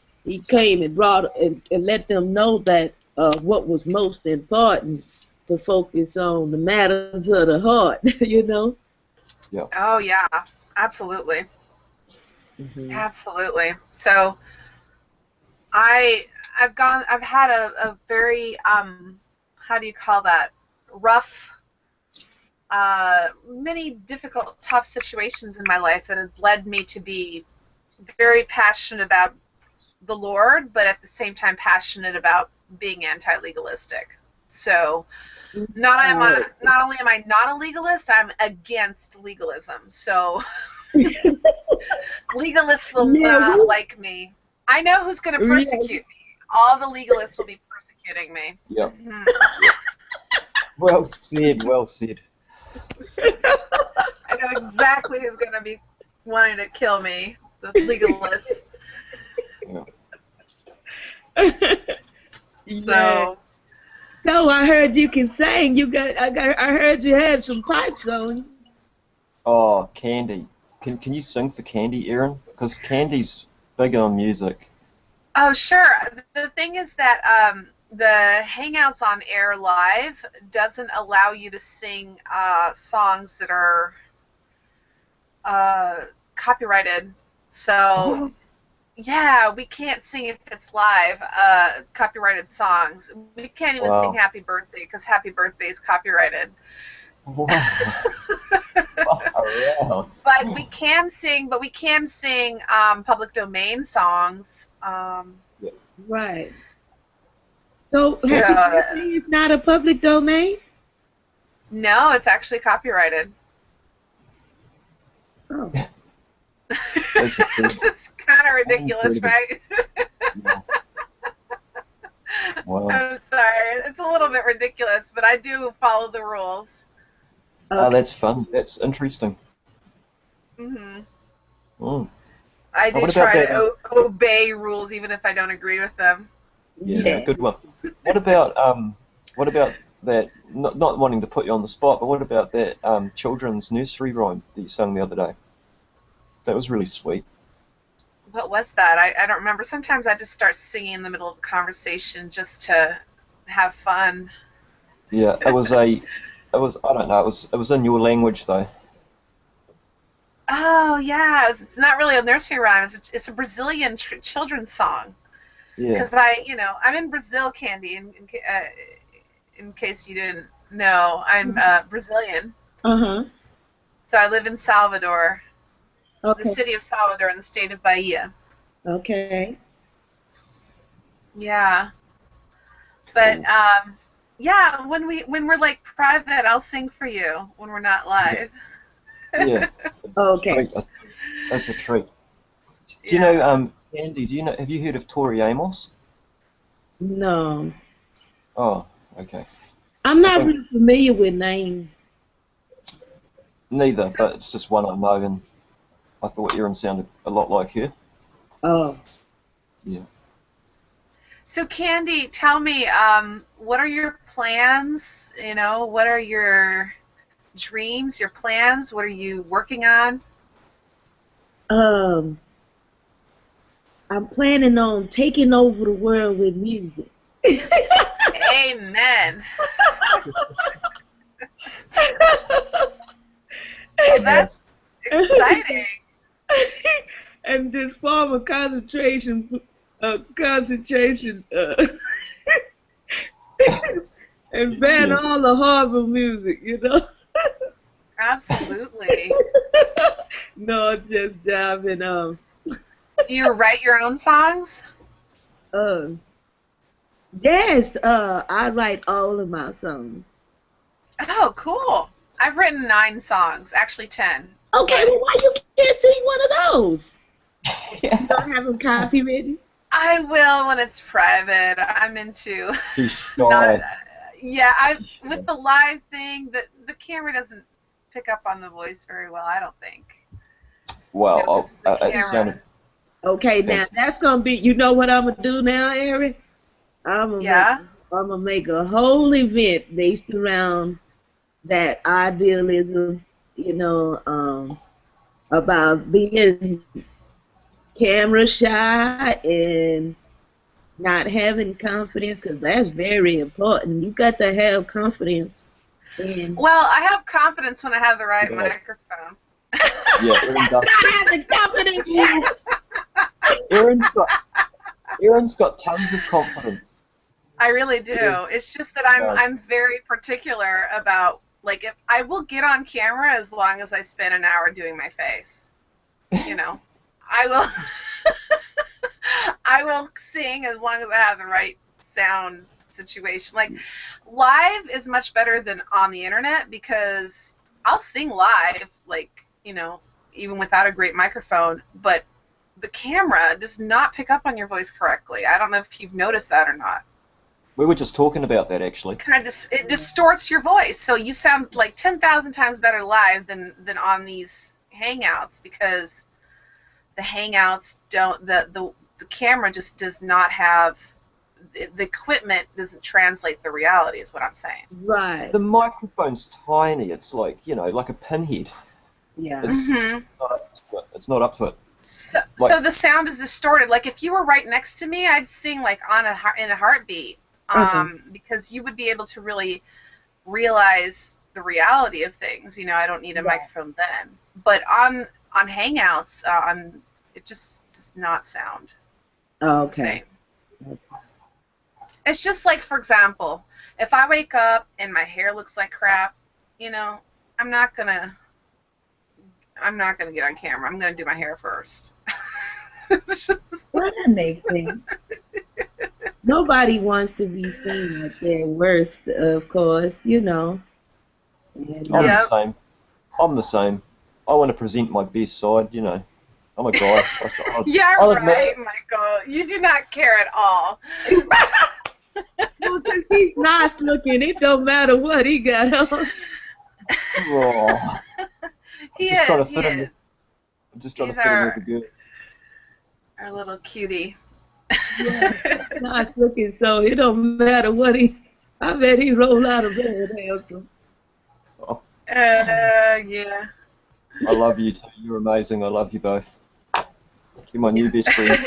[SPEAKER 1] came and brought and let them know that what was most important to focus on the matters of the heart. You know.
[SPEAKER 2] Yeah.
[SPEAKER 3] Oh yeah, absolutely.
[SPEAKER 1] Hmm.
[SPEAKER 3] Absolutely. So I I've had a very how do you call that? Rough many difficult, tough situations in my life that have led me to be very passionate about the Lord, but at the same time passionate about being anti-legalistic. So
[SPEAKER 1] Right.
[SPEAKER 3] not only am I not a legalist, I'm against legalism. So legalists will
[SPEAKER 1] Yeah.
[SPEAKER 3] not like me. I know who's going to
[SPEAKER 1] Yeah.
[SPEAKER 3] persecute me. All the legalists will be persecuting me.
[SPEAKER 2] Yeah.
[SPEAKER 3] Hmm.
[SPEAKER 2] Well said. Well said.
[SPEAKER 3] I know exactly who's going to be wanting to kill me. The legalists.
[SPEAKER 2] Yeah.
[SPEAKER 1] Yeah.
[SPEAKER 3] So
[SPEAKER 1] So I heard you can sing. I heard you had some pipes on.
[SPEAKER 2] Oh, Candy. Can you sing for Candy, Erin? Because Candy's big on music.
[SPEAKER 3] oh, sure. The thing is that the Hangouts on Air Live doesn't allow you to sing songs that are uh, copyrighted. So,
[SPEAKER 2] What?
[SPEAKER 3] yeah, we can't sing if it's live, copyrighted songs. We can't even sing
[SPEAKER 2] Wow.
[SPEAKER 3] Happy Birthday because Happy Birthday is copyrighted.
[SPEAKER 2] Wow. Far out.
[SPEAKER 3] But we can sing public domain songs.
[SPEAKER 2] Yeah.
[SPEAKER 1] Right. So
[SPEAKER 3] So,
[SPEAKER 1] Happy Birthday is not a public domain?
[SPEAKER 3] no, it's actually copyrighted.
[SPEAKER 1] Oh.
[SPEAKER 2] That's
[SPEAKER 3] It's kind of ridiculous,
[SPEAKER 2] incredible.
[SPEAKER 3] right?
[SPEAKER 2] Yeah. Wow.
[SPEAKER 3] I'm sorry. It's a little bit ridiculous, but I do follow the rules.
[SPEAKER 2] Oh,
[SPEAKER 1] Okay.
[SPEAKER 2] that's fun. That's interesting.
[SPEAKER 3] Hmm.
[SPEAKER 2] Mm.
[SPEAKER 3] I
[SPEAKER 2] Oh,
[SPEAKER 3] do
[SPEAKER 2] what about
[SPEAKER 3] try
[SPEAKER 2] that?
[SPEAKER 3] to obey rules even if I don't agree with them.
[SPEAKER 2] Yeah,
[SPEAKER 1] Yeah.
[SPEAKER 2] good one. What about that? Not wanting to put you on the spot, but what about that children's nursery rhyme that you sung the other day? That was really sweet.
[SPEAKER 3] What was that? I don't remember. Sometimes I just start singing in the middle of a conversation just to have fun.
[SPEAKER 2] Yeah, I don't know, it was in your language though.
[SPEAKER 3] Oh yeah, it's not really a nursery rhyme. It's a Brazilian children's song.
[SPEAKER 2] Yeah.
[SPEAKER 3] Because I'm in Brazil, Candy. In case you didn't know, I'm Brazilian.
[SPEAKER 1] Uh-huh.
[SPEAKER 3] So I live in Salvador, the
[SPEAKER 1] Okay.
[SPEAKER 3] city of Salvador, in the state of Bahia.
[SPEAKER 1] Okay.
[SPEAKER 3] Yeah, but
[SPEAKER 2] Cool.
[SPEAKER 3] yeah, when we're like private, I'll sing for you when we're not
[SPEAKER 2] Yeah.
[SPEAKER 3] live.
[SPEAKER 2] Yeah.
[SPEAKER 1] Okay.
[SPEAKER 2] Treat. That's a treat. Do you know,
[SPEAKER 3] Yeah.
[SPEAKER 2] Andy, have you heard of Tori Amos?
[SPEAKER 1] No.
[SPEAKER 2] Oh, okay.
[SPEAKER 1] I'm
[SPEAKER 2] I
[SPEAKER 1] not
[SPEAKER 2] think
[SPEAKER 1] really familiar with names.
[SPEAKER 2] neither,
[SPEAKER 3] So
[SPEAKER 2] but it's just one I know, and I thought Erin sounded a lot like her.
[SPEAKER 1] Oh.
[SPEAKER 2] Yeah.
[SPEAKER 3] so Candy, tell me, what are your plans? What are your dreams, your plans? What are you working on?
[SPEAKER 1] Um, I'm planning on taking over the world with music.
[SPEAKER 3] Amen. Well,
[SPEAKER 2] Nice.
[SPEAKER 3] that's exciting.
[SPEAKER 1] And this form of concentration, concentration, and ban
[SPEAKER 2] Yes.
[SPEAKER 1] all the horrible music, you know.
[SPEAKER 3] Absolutely.
[SPEAKER 1] No, just jabbing.
[SPEAKER 3] Do you write your own songs?
[SPEAKER 1] Uh, yes. I write all of my songs.
[SPEAKER 3] Oh, cool. I've written 9 songs, actually 10.
[SPEAKER 1] Okay,
[SPEAKER 3] But
[SPEAKER 1] well, why you can't sing one of those?
[SPEAKER 2] Yeah.
[SPEAKER 1] You don't have them copywritten?
[SPEAKER 3] I will when it's private. I'm into
[SPEAKER 2] She's
[SPEAKER 3] not.
[SPEAKER 2] shy.
[SPEAKER 3] Yeah,
[SPEAKER 2] She's shy.
[SPEAKER 3] with the live thing, the camera doesn't pick up on the voice very well. I don't think.
[SPEAKER 2] Well,
[SPEAKER 3] This is a
[SPEAKER 2] it sounded
[SPEAKER 3] camera.
[SPEAKER 1] Okay, now
[SPEAKER 2] fantastic.
[SPEAKER 1] that's gonna be. You know what I'm gonna do now, Eric? I'm gonna make.
[SPEAKER 3] Yeah.
[SPEAKER 1] I'm gonna make a whole event based around that idealism. You know, about being camera shy and not having confidence, because that's very important. You got to have confidence in
[SPEAKER 3] Well, I have confidence when I have the right
[SPEAKER 2] Yeah,
[SPEAKER 3] microphone.
[SPEAKER 2] yeah, Erin does.
[SPEAKER 1] not having confidence.
[SPEAKER 2] Erin's got Erin's got tons of confidence.
[SPEAKER 3] I really do.
[SPEAKER 2] Yeah,
[SPEAKER 3] It's just that
[SPEAKER 2] she does.
[SPEAKER 3] I'm very particular about, like, if I will get on camera as long as I spend an hour doing my face. I will I will sing as long as I have the right sound situation. Like, live is much better than on the internet because I'll sing live, like, even without a great microphone, but the camera does not pick up on your voice correctly. I don't know if you've noticed that or not.
[SPEAKER 2] We were just talking about that actually.
[SPEAKER 3] It distorts your voice, so you sound like 10,000 times better live than on these Hangouts, because the Hangouts don't the camera just does not have the equipment doesn't translate the reality, is what I'm saying.
[SPEAKER 1] Right.
[SPEAKER 2] The microphone's tiny. It's like like a pinhead.
[SPEAKER 1] Yeah.
[SPEAKER 2] It's
[SPEAKER 3] Mm-hmm.
[SPEAKER 2] not up to it. It's not up to it.
[SPEAKER 3] So
[SPEAKER 2] Like
[SPEAKER 3] the sound is distorted. Like, if you were right next to me, I'd sing like in a heartbeat, because you would be able to really realize the reality of things. I don't need a
[SPEAKER 1] Right.
[SPEAKER 3] microphone then. But on Hangouts, it just does not sound the
[SPEAKER 1] Okay.
[SPEAKER 3] same. It's just like, for example, if I wake up and my hair looks like crap, I'm not gonna get on camera. I'm gonna do my hair first. It's just,
[SPEAKER 1] Well, that makes sense. Nobody wants to be seen at their worst, of course, And,
[SPEAKER 2] I'm
[SPEAKER 3] yeah.
[SPEAKER 2] the same. I'm the same. I want to present my best side. I'm a guy.
[SPEAKER 3] Yeah,
[SPEAKER 2] I'll admit
[SPEAKER 3] right,
[SPEAKER 2] it.
[SPEAKER 3] Michael. You do not care at all.
[SPEAKER 1] well, because he's nice looking, it don't matter what he got on.
[SPEAKER 2] Oh,
[SPEAKER 3] He
[SPEAKER 2] just trying
[SPEAKER 3] is.
[SPEAKER 2] to
[SPEAKER 3] He
[SPEAKER 2] fit in.
[SPEAKER 3] is.
[SPEAKER 2] I'm just trying
[SPEAKER 3] He's
[SPEAKER 2] to fit in with the girl.
[SPEAKER 3] our little cutie.
[SPEAKER 1] Yeah, nice looking, so it don't matter what I bet he roll out of bed handsome.
[SPEAKER 2] Oh,
[SPEAKER 3] Yeah.
[SPEAKER 2] I love you too. You're amazing. I love you both. You're my new best friends.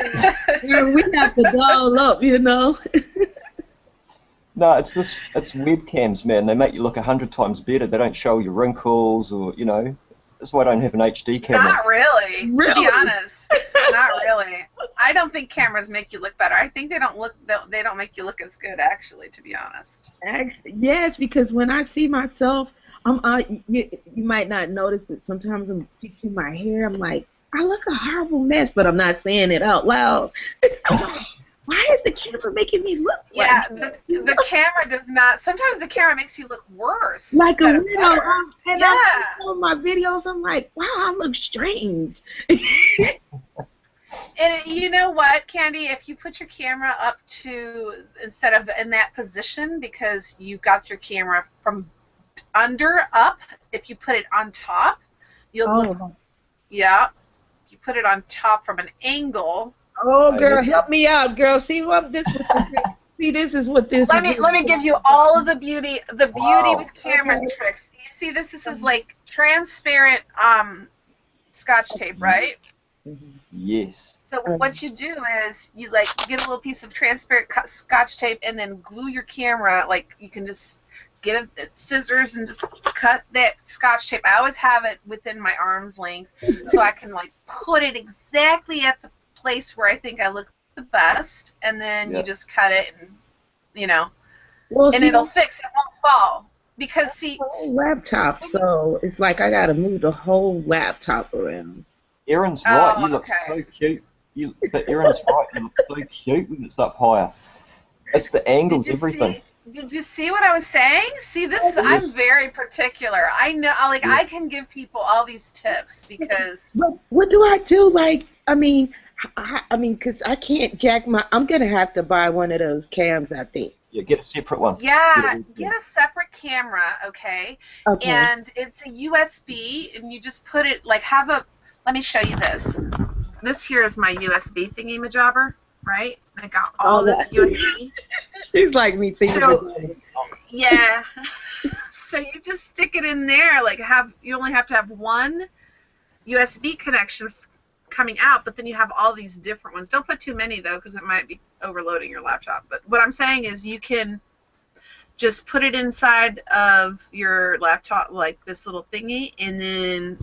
[SPEAKER 1] Yeah, we have to doll up,
[SPEAKER 2] No, it's webcams, man. They make you look 100 times better. They don't show your wrinkles or, you know. That's why I don't have an HD camera.
[SPEAKER 3] Not really, to be
[SPEAKER 1] Really?
[SPEAKER 3] honest. Not really. I don't think cameras make you look better. I think they don't make you look as good, actually, to be honest.
[SPEAKER 1] Actually, yes, because when I see myself, you might not notice, but sometimes I'm fixing my hair. I'm like, I look a horrible mess, but I'm not saying it out loud. I'm like, why is the camera making me look
[SPEAKER 3] Yeah,
[SPEAKER 1] like
[SPEAKER 3] the camera does not. Sometimes the camera makes you look worse.
[SPEAKER 1] like a
[SPEAKER 3] instead of
[SPEAKER 1] weirdo?
[SPEAKER 3] better.
[SPEAKER 1] And
[SPEAKER 3] Yeah.
[SPEAKER 1] I'm on my videos. I'm like, wow, I look strange.
[SPEAKER 3] And you know what, Candy? If you put your camera up to, instead of in that position, because you got your camera from under up, if you put it on top, you'll look,
[SPEAKER 1] Oh,
[SPEAKER 3] yeah. If you put it on top from an angle.
[SPEAKER 1] oh,
[SPEAKER 2] I
[SPEAKER 1] girl,
[SPEAKER 2] look-
[SPEAKER 1] help me out, girl. See what this? See, this is what this.
[SPEAKER 3] Let me give you all of the beauty
[SPEAKER 2] Wow.
[SPEAKER 3] with camera
[SPEAKER 1] Okay.
[SPEAKER 3] tricks. You see, this is like transparent Scotch tape, right?
[SPEAKER 2] Yes.
[SPEAKER 3] So what you do is you get a little piece of transparent Scotch tape and then glue your camera. Like you can just get scissors and just cut that Scotch tape. I always have it within my arm's length so I can like put it exactly at the place where I think I look the best, and then
[SPEAKER 2] Yeah.
[SPEAKER 3] you just cut it, and you know,
[SPEAKER 1] Well,
[SPEAKER 3] and
[SPEAKER 1] see,
[SPEAKER 3] it'll fix. It won't fall because see,
[SPEAKER 1] whole laptop, so it's like I gotta move the whole laptop around.
[SPEAKER 2] Erin's right.
[SPEAKER 3] Oh,
[SPEAKER 2] You look
[SPEAKER 3] okay.
[SPEAKER 2] so cute. But Erin's right. You look so cute when it's up higher. It's the angles, everything.
[SPEAKER 3] Did you see what I was saying? See, this I'm very particular. I know, like, I can give people all these tips because.
[SPEAKER 1] But what do I do? Like, I mean, because I can't jack my. I'm gonna have to buy one of those cams, I think.
[SPEAKER 2] Yeah, get a separate one.
[SPEAKER 3] Yeah, get a separate camera, okay?
[SPEAKER 1] Okay.
[SPEAKER 3] And it's a USB, and you just put it, like, let me show you this. This here is my USB thingy-majobber, right? I got all this USB.
[SPEAKER 1] She's like me thinking.
[SPEAKER 3] So, yeah. So you just stick it in there, like you only have to have one USB connection coming out, but then you have all these different ones. Don't put too many though, because it might be overloading your laptop. But what I'm saying is you can just put it inside of your laptop, like this little thingy, and then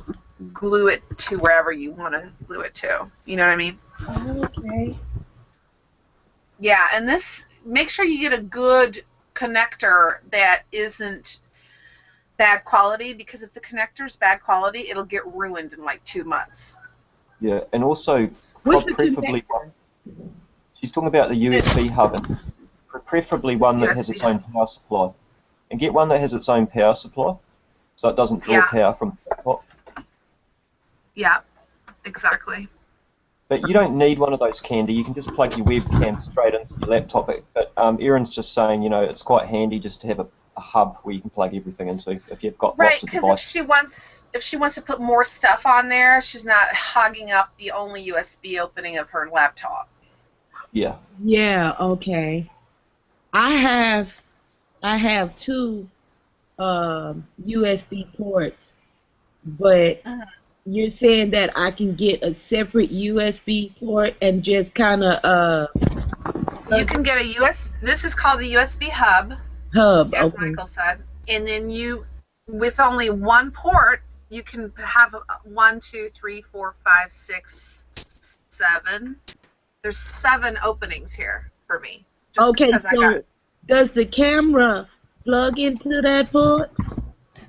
[SPEAKER 3] glue it to wherever you want to glue it to. You know what I mean?
[SPEAKER 1] Okay.
[SPEAKER 3] Yeah, and make sure you get a good connector that isn't bad quality, because if the connector's bad quality, it'll get ruined in like 2 months.
[SPEAKER 2] Yeah, and also
[SPEAKER 1] What's the
[SPEAKER 2] preferably one. She's talking about the USB hub, and preferably one that has its own power supply, and get one that has its own power supply, so it doesn't draw power from the laptop.
[SPEAKER 3] Yeah, exactly.
[SPEAKER 2] But you don't need one of those, Candy. You can just plug your webcam straight into your laptop. But Erin's just saying, you know, it's quite handy just to have a hub where you can plug everything into if you've got
[SPEAKER 3] Right,
[SPEAKER 2] lots of
[SPEAKER 3] because
[SPEAKER 2] devices.
[SPEAKER 3] if she wants to put more stuff on there, she's not hogging up the only USB opening of her laptop.
[SPEAKER 2] Yeah.
[SPEAKER 1] Yeah. Okay. I have two USB ports, but you're saying that I can get a separate USB port and just kind of
[SPEAKER 3] You can get a USB. This is called the USB hub,
[SPEAKER 1] hub.
[SPEAKER 3] as
[SPEAKER 1] Okay.
[SPEAKER 3] Michael said, and then with only one port, you can have 1, 2, 3, 4, 5, 6, 7. There's 7 openings here for me. Just
[SPEAKER 1] Okay.
[SPEAKER 3] because
[SPEAKER 1] So does the camera plug into that port?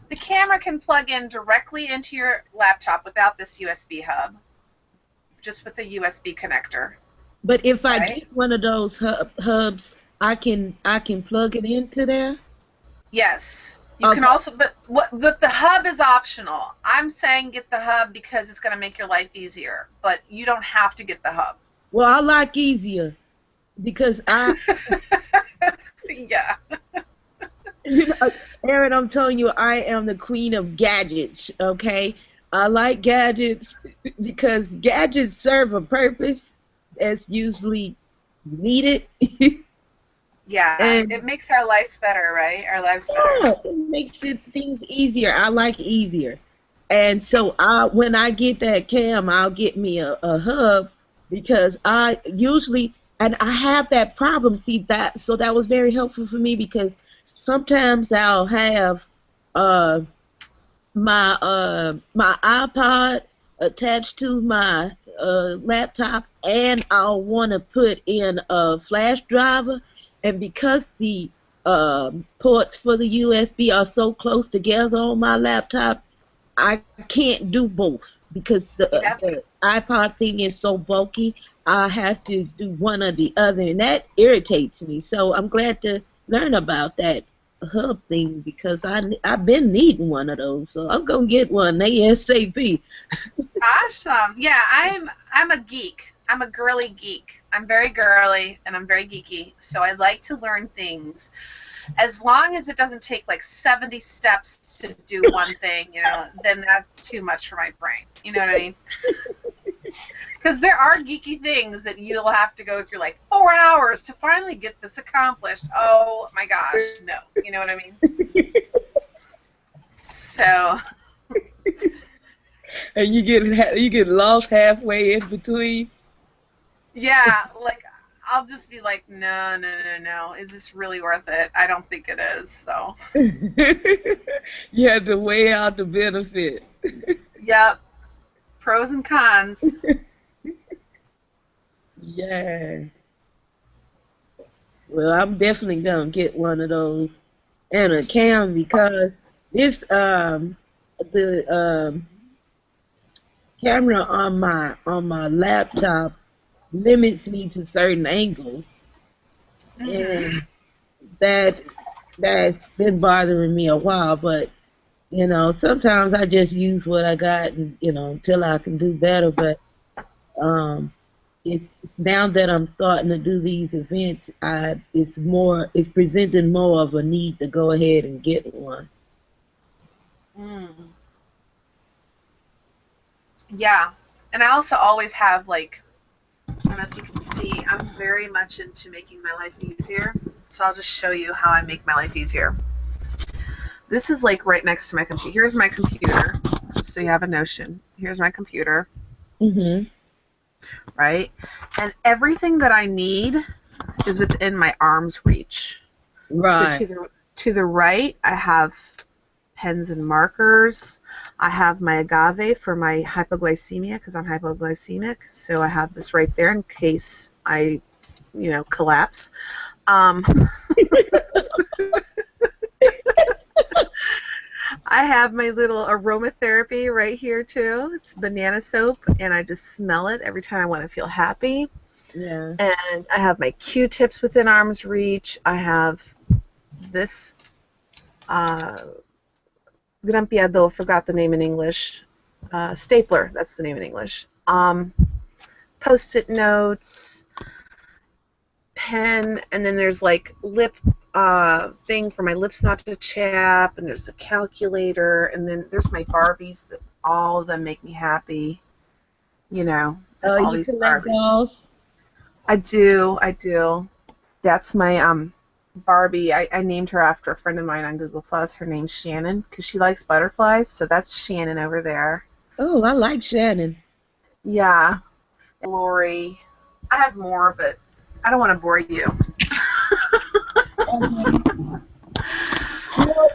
[SPEAKER 3] the camera can plug in directly into your laptop without this USB hub, just with the USB connector.
[SPEAKER 1] But if I
[SPEAKER 3] Right.
[SPEAKER 1] get one of those hubs, I can plug it into there.
[SPEAKER 3] Yes. You can also, but the hub is optional. I'm saying get the hub because it's going to make your life easier, but you don't have to get the hub.
[SPEAKER 1] Well, I like easier because
[SPEAKER 3] Yeah.
[SPEAKER 1] you know, Erin, I'm telling you, I am the queen of gadgets, okay? I like gadgets because gadgets serve a purpose that's usually needed.
[SPEAKER 3] Yeah.
[SPEAKER 1] And-
[SPEAKER 3] it makes our lives better, right? Our lives better.
[SPEAKER 1] Yeah, it makes things easier. I like easier. And so when I get that cam, I'll get me a hub because I usually and I have that problem. See that, so that was very helpful for me because sometimes I'll have uh my iPod attached to my laptop, and I'll want to put in a flash driver, and because the ports for the USB are so close together on my laptop, I can't do both because
[SPEAKER 3] Yep.
[SPEAKER 1] the iPod thing is so bulky. I have to do one or the other, and that irritates me. So I'm glad to learn about that hub thing because I've been needing one of those. So I'm gonna get one ASAP.
[SPEAKER 3] Awesome. Yeah, I'm a geek. I'm a girly geek. I'm very girly and I'm very geeky. So I like to learn things. As long as it doesn't take like 70 steps to do one thing, then that's too much for my brain. You know what I mean? Because there are geeky things that you'll have to go through like 4 hours to finally get this accomplished. Oh my gosh, no. You know what I mean? So
[SPEAKER 1] And you get lost halfway in between.
[SPEAKER 3] yeah, like I'll just be like, no, no, no, no. Is this really worth it? I don't think it is. So
[SPEAKER 1] You have to weigh out the benefit.
[SPEAKER 3] yep, pros and cons.
[SPEAKER 1] Yeah. Well, I'm definitely gonna get one of those and a cam because this the camera on my laptop limits me to certain angles,
[SPEAKER 3] Hmm.
[SPEAKER 1] and that that's been bothering me a while. But sometimes I just use what I got, and until I can do better. But um, it's now that I'm starting to do these events, it's presenting more of a need to go ahead and get one.
[SPEAKER 3] Mm. Yeah, and I also always have like, I don't know if you can see, I'm very much into making my life easier. So I'll just show you how I make my life easier. This is like right next to my computer. Here's my computer, just so you have a notion. Here's my computer,
[SPEAKER 1] Mhm.
[SPEAKER 3] right? And everything that I need is within my arm's reach. So
[SPEAKER 1] Right.
[SPEAKER 3] to the right, I have pens and markers. I have my agave for my hypoglycemia because I'm hypoglycemic. So I have this right there in case I, collapse. Um, I have my little aromatherapy right here too. It's banana soap, and I just smell it every time I want to feel happy.
[SPEAKER 1] Yeah.
[SPEAKER 3] And I have my Q-tips within arm's reach. I have this uh, grampeador, forgot the name in English. Stapler, that's the name in English. Post-it notes, pen, and then there's like lip thing for my lips not to chap, and there's a calculator, and then there's my Barbies that all of them make me happy, and
[SPEAKER 1] Oh,
[SPEAKER 3] all
[SPEAKER 1] you
[SPEAKER 3] these
[SPEAKER 1] collect
[SPEAKER 3] Barbies.
[SPEAKER 1] dolls?
[SPEAKER 3] I do. That's my Barbie. I named her after a friend of mine on Google Plus. Her name's Shannon because she likes butterflies. So that's Shannon over there.
[SPEAKER 1] Oh, I like Shannon.
[SPEAKER 3] Yeah, Lori. I have more, but I don't want to bore you.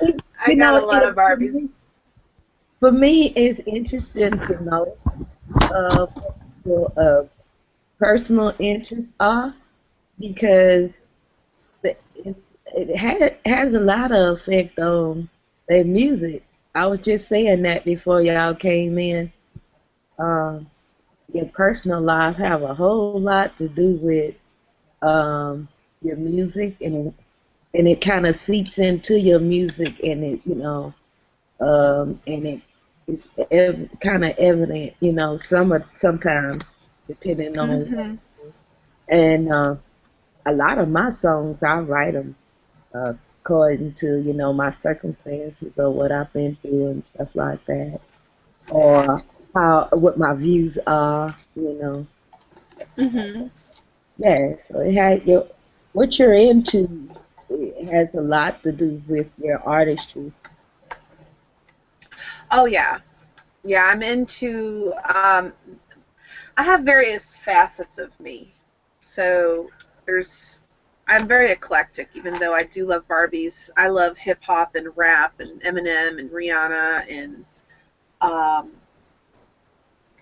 [SPEAKER 1] It,
[SPEAKER 3] I got a lot of Barbies.
[SPEAKER 1] for me, it's interesting to know what your personal interests are because it has a lot of effect on their music. I was just saying that before y'all came in. Um, your personal life have a whole lot to do with your music, and it kind of seeps into your music, and and it's kind of evident, sometimes depending on
[SPEAKER 3] Hmm.
[SPEAKER 1] and a lot of my songs I write them according to my circumstances or what I've been through and stuff like that, or how what my views are.
[SPEAKER 3] Hmm.
[SPEAKER 1] Yeah, so it had your what you're into. It has a lot to do with your artistry.
[SPEAKER 3] Oh yeah, yeah. I'm into. I have various facets of me. So I'm very eclectic, even though I do love Barbies. I love hip hop and rap and Eminem and Rihanna and um,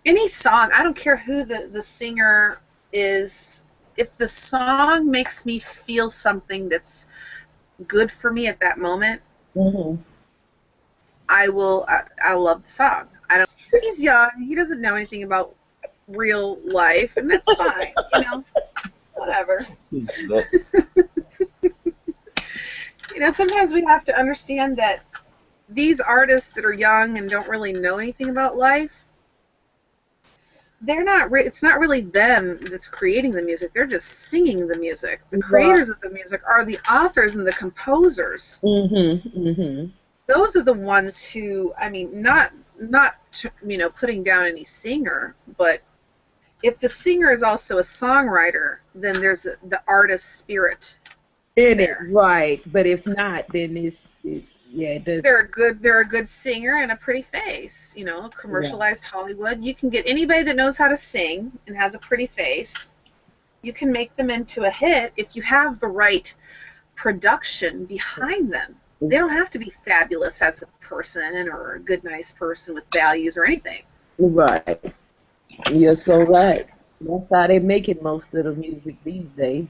[SPEAKER 3] any song. I don't care who the singer is. If the song makes me feel something that's good for me at that moment, I will. I love the song. I don't. He's young. He doesn't know anything about real life, and that's fine. Whatever. Sometimes we have to understand that these artists that are young and don't really know anything about life, they're not. It's not really them that's creating the music. They're just singing the music. The creators of the music are the authors and the composers. Those are the ones who, I mean, not putting down any singer, but if the singer is also a songwriter, then there's the artist spirit
[SPEAKER 1] in it, right? But if not, then it's yeah.
[SPEAKER 3] They're a good singer and a pretty face. Commercialized Hollywood. You can get anybody that knows how to sing and has a pretty face. You can make them into a hit if you have the right production behind them. They don't have to be fabulous as a person or a good, nice person with values or anything.
[SPEAKER 1] Right. You're so right. That's how they make it most of the music these days.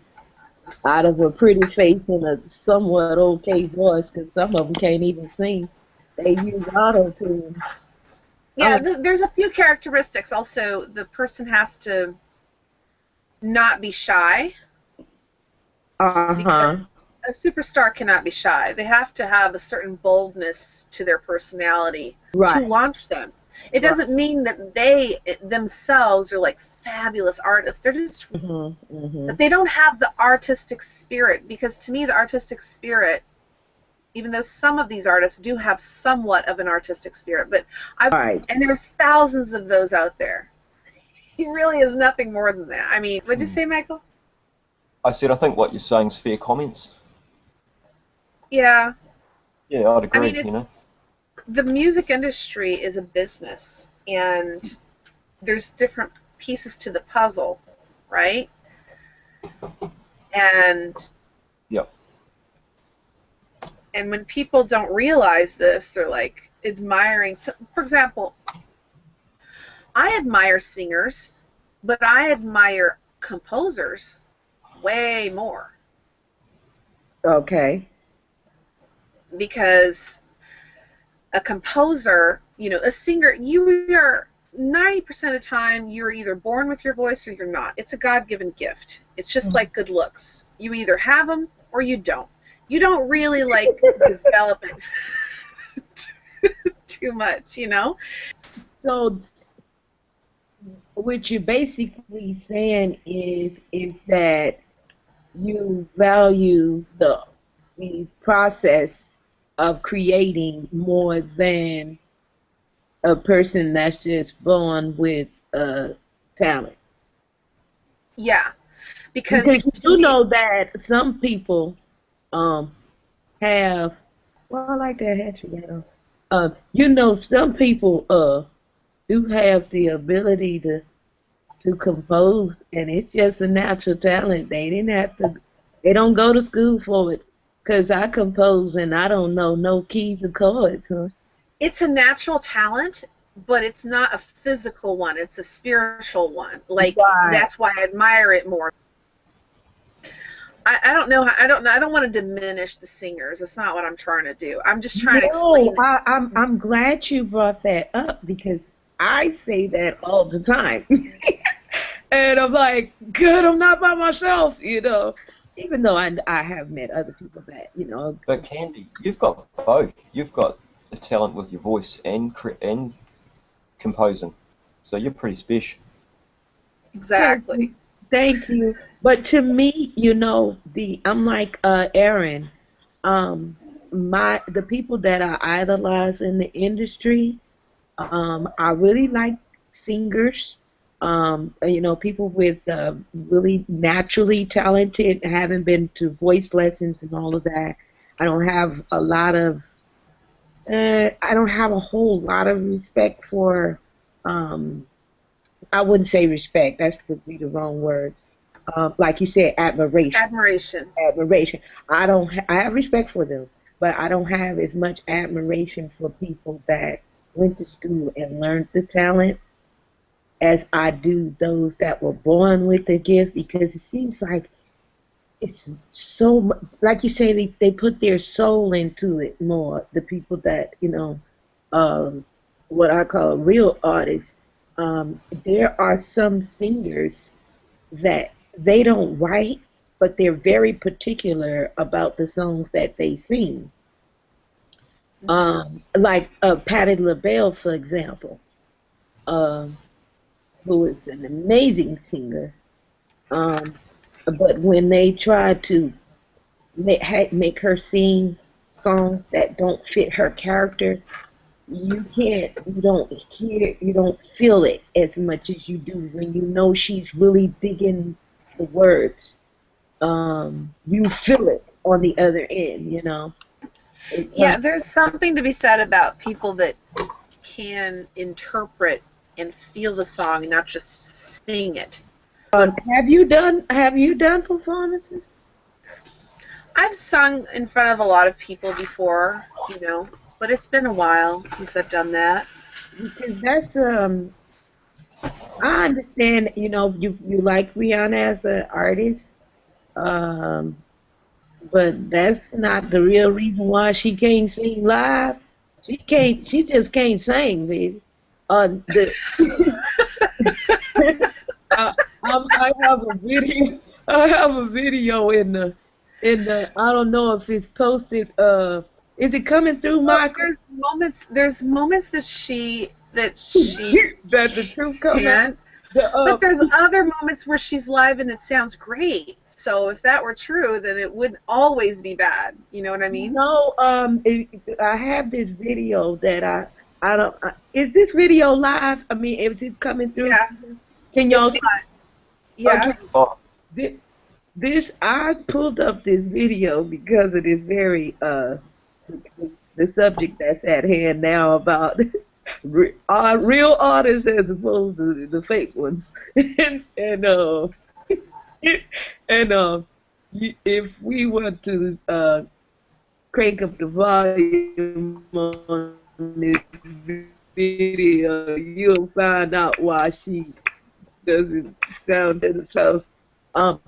[SPEAKER 1] Out of a pretty face and a somewhat okay voice, because some of them can't even sing. They use auto-tune.
[SPEAKER 3] Yeah, there's a few characteristics. Also, the person has to not be shy. A superstar cannot be shy. They have to have a certain boldness to their personality to launch them. It doesn't mean that they themselves are like fabulous artists. They're just but they don't have the artistic spirit, because to me the artistic spirit, even though some of these artists do have somewhat of an artistic spirit, but and there's thousands of those out there. He really is nothing more than that. I mean, what'd you say, Michael?
[SPEAKER 2] I said I think what you're saying is fair comments.
[SPEAKER 3] Yeah.
[SPEAKER 2] Yeah, I'd agree.
[SPEAKER 3] The music industry is a business, and there's different pieces to the puzzle, right? And and when people don't realize this, they're like admiring. For example, I admire singers, but I admire composers way more.
[SPEAKER 1] Okay.
[SPEAKER 3] Because a composer, a singer, you are 90% of the time you're either born with your voice or you're not. It's a God-given gift. It's just like good looks. You either have them or you don't. You don't really develop it too much,
[SPEAKER 1] So what you're basically saying is that you value the process of creating more than a person that's just born with talent.
[SPEAKER 3] Yeah, because
[SPEAKER 1] you know that some people have. Well, I like that hat you got on. Some people do have the ability to compose, and it's just a natural talent. They didn't have to. They don't go to school for it. Because I compose and I don't know no keys or chords. Huh?
[SPEAKER 3] It's a natural talent, but it's not a physical one. It's a spiritual one. That's why I admire it more. I don't know. I don't want to diminish the singers. That's not what I'm trying to do. I'm just trying to explain.
[SPEAKER 1] I'm glad you brought that up, because I say that all the time. And I'm like, good, I'm not by myself, Even though I have met other people that,
[SPEAKER 2] But Candy, you've got both. You've got a talent with your voice and composing. So you're pretty special.
[SPEAKER 3] Exactly.
[SPEAKER 1] Thank you. But to me, I'm like Aaron. The people that I idolize in the industry, I really like singers. People with really naturally talented, haven't been to voice lessons and all of that. I don't have a whole lot of respect for, I wouldn't say respect, that would be the wrong word. like you said, admiration.
[SPEAKER 3] Admiration.
[SPEAKER 1] Admiration. I have respect for them, but I don't have as much admiration for people that went to school and learned the talent as I do those that were born with the gift, because it seems like it's like you say, they put their soul into it more. The people that, um, what I call real artists. There are some singers that they don't write, but they're very particular about the songs that they sing. Like Patti LaBelle, for example, um, who is an amazing singer. Um, but when they try to make her sing songs that don't fit her character, you don't feel it as much as you do when you know she's really digging the words. You feel it on the other end.
[SPEAKER 3] Yeah, there's something to be said about people that can interpret and feel the song and not just sing it.
[SPEAKER 1] Have you done performances?
[SPEAKER 3] I've sung in front of a lot of people before, but it's been a while since I've done that.
[SPEAKER 1] Because that's I understand, you like Rihanna as an artist, um, but that's not the real reason why she can't sing live. She just can't sing, baby. The I, I have a video. I have a video in the. I don't know if it's posted. Is it coming through,
[SPEAKER 3] Well,
[SPEAKER 1] Michael?
[SPEAKER 3] there's moments that she
[SPEAKER 1] That the truth come out.
[SPEAKER 3] can't, but there's other moments where she's live and it sounds great. So if that were true, then it wouldn't always be bad. You know what I mean?
[SPEAKER 1] No, I have this video that I don't. Is this video live? I mean, is it coming through?
[SPEAKER 3] Yeah,
[SPEAKER 1] Can y'all?
[SPEAKER 3] it's not. Yeah.
[SPEAKER 1] Okay.
[SPEAKER 2] Oh,
[SPEAKER 1] This I pulled up this video because it is very the subject that's at hand now about real artists as opposed to the fake ones, and and if we were to crank up the volume on this video, you'll find out why she doesn't sound in the house. Um,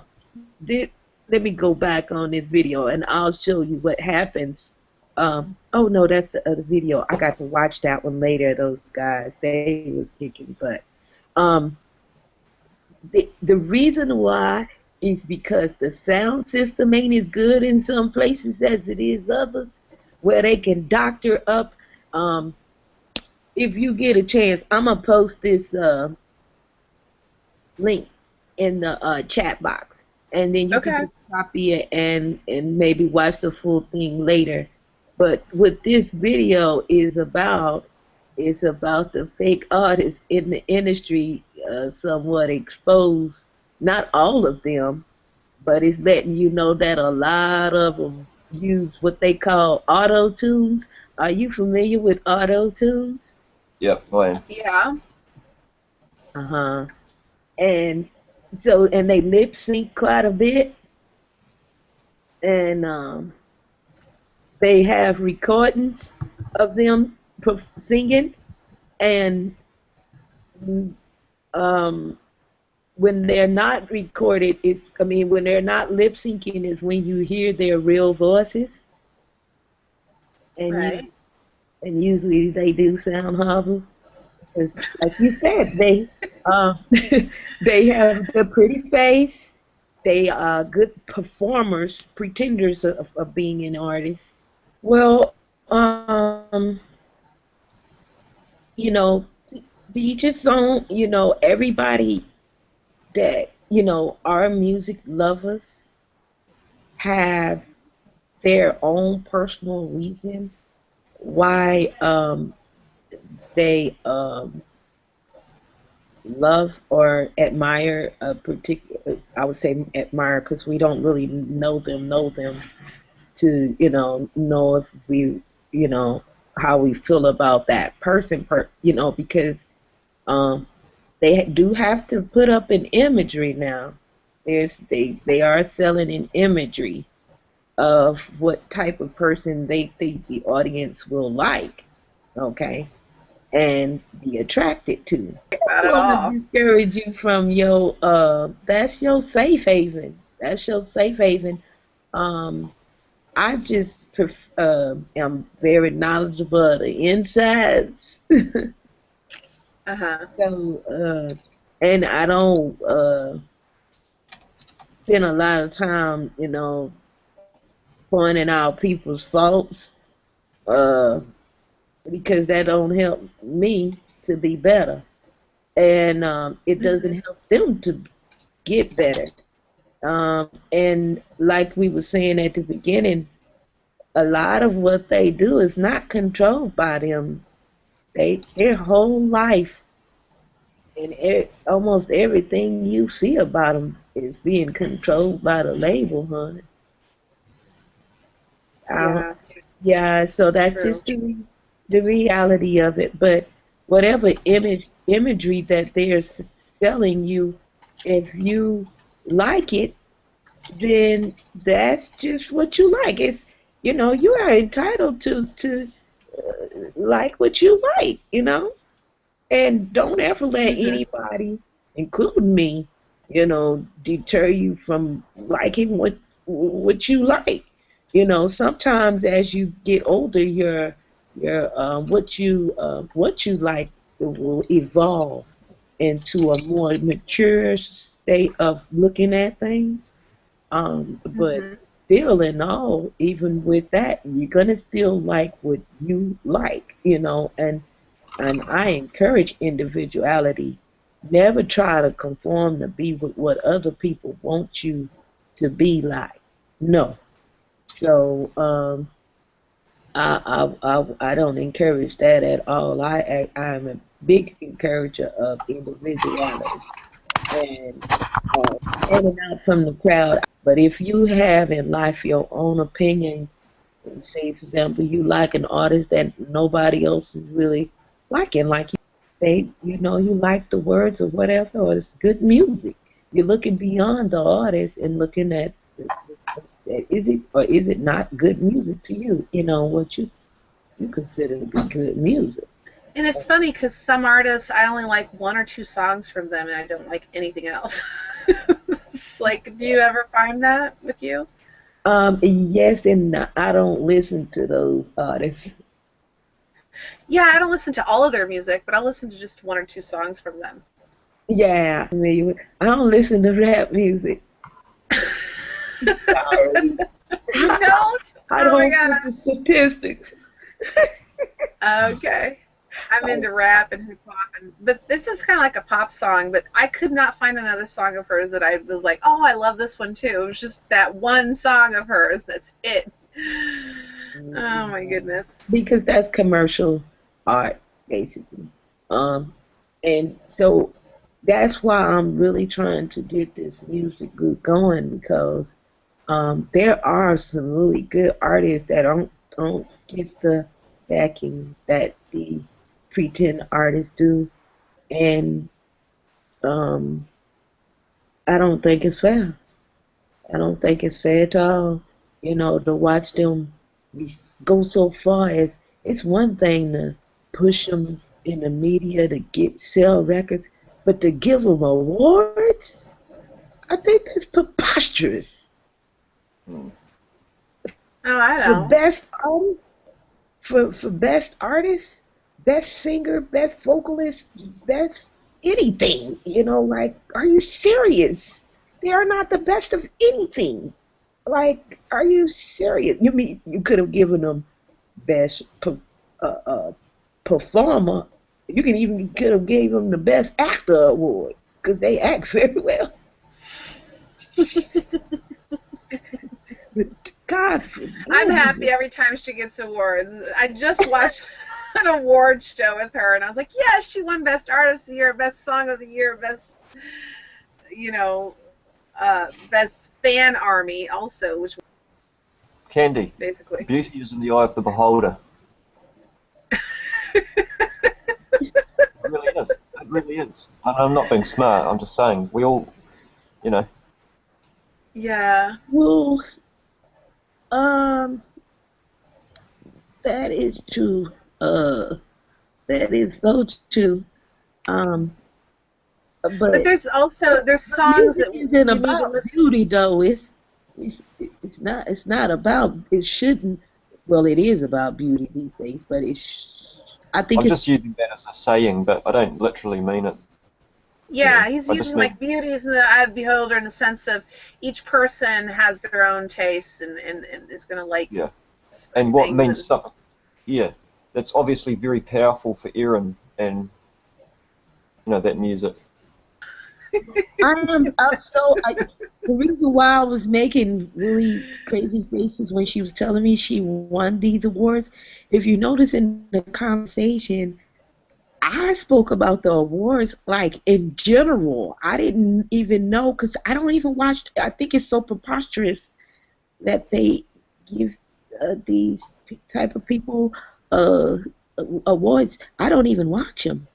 [SPEAKER 1] did Let me go back on this video and I'll show you what happens. Oh no, that's the other video. I got to watch that one later. Those guys, they was kicking butt. Um, the reason why is because the sound system ain't as good in some places as it is others, where they can doctor up. Um, if you get a chance, I'm gonna post this link in the chat box, and then you can
[SPEAKER 3] Okay.
[SPEAKER 1] just copy it and maybe watch the full thing later. But what this video is about the fake artists in the industry, somewhat exposed. Not all of them, but it's letting you know that a lot of them use what they call auto tunes. Are you familiar with auto tunes?
[SPEAKER 2] yeah, I am.
[SPEAKER 3] Yeah.
[SPEAKER 1] Uh-huh. And and they lip sync quite a bit, and they have recordings of them singing, and um, when they're not recorded, when they're not lip syncing is when you hear their real voices, and
[SPEAKER 3] Right.
[SPEAKER 1] usually they do sound horrible. 'Cause like you said, they have a pretty face. They are good performers, pretenders of being an artist. Well, you know, to each his own. Everybody that our music lovers have their own personal reason why they love or admire a particular. I would say admire because we don't really know them to know if we how we feel about that person because um they do have to put up an imagery now. They are selling an imagery of what type of person they think the audience will like, okay, and be attracted to. I
[SPEAKER 3] Not
[SPEAKER 1] don't
[SPEAKER 3] at
[SPEAKER 1] want to
[SPEAKER 3] all.
[SPEAKER 1] discourage you from your that's your safe haven. That's your safe haven. Um, I just am very knowledgeable of the insides.
[SPEAKER 3] Uh-huh.
[SPEAKER 1] So, and I don't spend a lot of time, pointing out people's faults, uh, because that don't help me to be better, and it doesn't
[SPEAKER 3] Hmm.
[SPEAKER 1] help them to get better. And like we were saying at the beginning, a lot of what they do is not controlled by them. Their whole life and almost everything you see about them is being controlled by the label, honey. Uh,
[SPEAKER 3] Yeah,
[SPEAKER 1] yeah, so
[SPEAKER 3] it's
[SPEAKER 1] that's
[SPEAKER 3] true.
[SPEAKER 1] just the reality of it. But whatever imagery that they're selling you, if you like it, then that's just what you like. You are entitled to like what you like. And don't ever let
[SPEAKER 3] Hmm.
[SPEAKER 1] anybody, including me, deter you from liking what you like. Sometimes as you get older, your what you like will evolve into a more mature state of looking at things. But
[SPEAKER 3] Hmm.
[SPEAKER 1] still, in all, even with that, you're gonna still like what you like. And I encourage individuality. Never try to conform to be with what other people want you to be like. No. So I don't encourage that at all. I'm a big encourager of individuality and standing out from the crowd. But if you have in life your own opinion, and say for example you like an artist that nobody else is really liking, like you like the words or whatever, or it's good music. You're looking beyond the artist and looking at is it or is it not good music to you? What you consider to be good music.
[SPEAKER 3] And it's funny because some artists, I only like one or two songs from them, and I don't like anything else. It's like, do you ever find that with you?
[SPEAKER 1] Yes, and no, I don't listen to those artists.
[SPEAKER 3] Yeah, I don't listen to all of their music, but I'll listen to just one or two songs from them.
[SPEAKER 1] Yeah, I don't listen to rap music. Sorry.
[SPEAKER 3] You don't?
[SPEAKER 1] I
[SPEAKER 3] Oh my
[SPEAKER 1] don't get the
[SPEAKER 3] gosh.
[SPEAKER 1] statistics.
[SPEAKER 3] Okay. I'm into rap and hip hop, but this is kind of like a pop song. But I could not find another song of hers that I was like, oh, I love this one too. It was just that one song of hers. That's it. Oh my goodness.
[SPEAKER 1] Because that's commercial art, basically. Um, and so that's why I'm really trying to get this music group going because there are some really good artists that don't get the backing that these pretend artists do, and um, I don't think it's fair. I don't think it's fair at all. To watch them go so far as it's one thing to push them in the media to get sell records, but to give them awards, I think that's preposterous.
[SPEAKER 2] Hmm.
[SPEAKER 3] Oh, I
[SPEAKER 1] For
[SPEAKER 3] know.
[SPEAKER 1] best artist, for best artist, best singer, best vocalist, best anything. Like, are you serious? They are not the best of anything. Like, are you serious? You mean you could have given them best performer? You can even could have gave them the best actor award because they act very well. But God
[SPEAKER 3] I'm
[SPEAKER 1] forgive
[SPEAKER 3] happy
[SPEAKER 1] me.
[SPEAKER 3] every time she gets awards. I just watched an award show with her, and I was like, yes, she won Best Artist of the Year, Best Song of the Year, Best, you know, Best Fan Army also, which
[SPEAKER 2] Candy,
[SPEAKER 3] basically.
[SPEAKER 2] beauty is in the eye of the beholder. It really is. It really is. And I'm not being smart. I'm just saying we all, you know.
[SPEAKER 3] Yeah.
[SPEAKER 1] Well, um, that is true. That is so true. Um,
[SPEAKER 3] But
[SPEAKER 1] but
[SPEAKER 3] there's songs
[SPEAKER 1] music
[SPEAKER 3] that
[SPEAKER 1] isn't
[SPEAKER 3] you need to
[SPEAKER 1] about
[SPEAKER 3] listen.
[SPEAKER 1] beauty, though. It's not. It's not about. It shouldn't. Well, it is about beauty these days, but I think
[SPEAKER 2] I'm
[SPEAKER 1] it's
[SPEAKER 2] just using that as a saying, but I don't literally mean it. You know,
[SPEAKER 3] Yeah, he's
[SPEAKER 2] I just
[SPEAKER 3] using
[SPEAKER 2] mean
[SPEAKER 3] like beauty is in the eye of the beholder in the sense of each person has their own tastes and is going to like
[SPEAKER 2] yeah.
[SPEAKER 3] certain
[SPEAKER 2] And what
[SPEAKER 3] things.
[SPEAKER 2] means
[SPEAKER 3] And
[SPEAKER 2] something? Yeah, that's obviously very powerful for Erin and that music.
[SPEAKER 1] I'm so the reason why I was making really crazy faces when she was telling me she won these awards, if you notice in the conversation, I spoke about the awards like in general. I didn't even know because I don't even watch. I think it's so preposterous that they give these type of people uh, awards. I don't even watch them.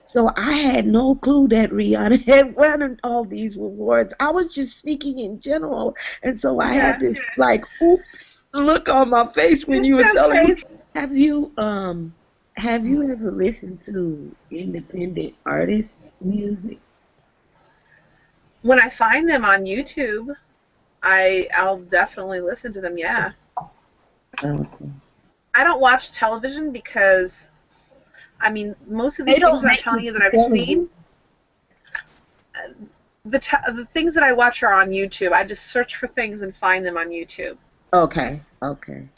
[SPEAKER 1] So I had no clue that Rihanna had won all these awards. I was just speaking in general, and so I had
[SPEAKER 3] yeah,
[SPEAKER 1] this like oops look on my face when
[SPEAKER 3] it's
[SPEAKER 1] you were
[SPEAKER 3] so
[SPEAKER 1] telling me.
[SPEAKER 3] crazy.
[SPEAKER 1] Have you have you ever listened to independent artists' music?
[SPEAKER 3] When I find them on YouTube, I'll definitely listen to them. Yeah,
[SPEAKER 1] Okay.
[SPEAKER 3] I don't watch television because I mean most of
[SPEAKER 1] They
[SPEAKER 3] these things
[SPEAKER 1] don't
[SPEAKER 3] that I'm
[SPEAKER 1] make
[SPEAKER 3] telling
[SPEAKER 1] it
[SPEAKER 3] you that
[SPEAKER 1] for
[SPEAKER 3] I've
[SPEAKER 1] television.
[SPEAKER 3] seen, the things that I watch are on YouTube. I just search for things and find them on YouTube.
[SPEAKER 1] Okay, okay.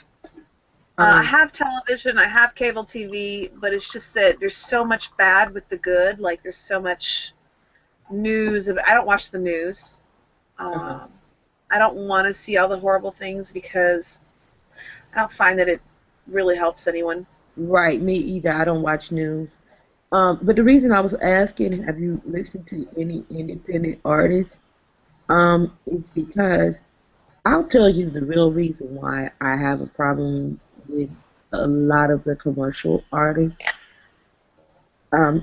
[SPEAKER 3] I
[SPEAKER 1] Um,
[SPEAKER 3] have television, I have cable TV, but it's just that there's so much bad with the good. Like there's so much news. I don't watch the news.
[SPEAKER 1] uh,
[SPEAKER 3] Um, I don't want to see all the horrible things because I don't find that it really helps anyone.
[SPEAKER 1] right, me either. I don't watch news. But the reason I was asking, have you listened to any independent artists? Is because I'll tell you the real reason why I have a problem with a lot of the commercial artists.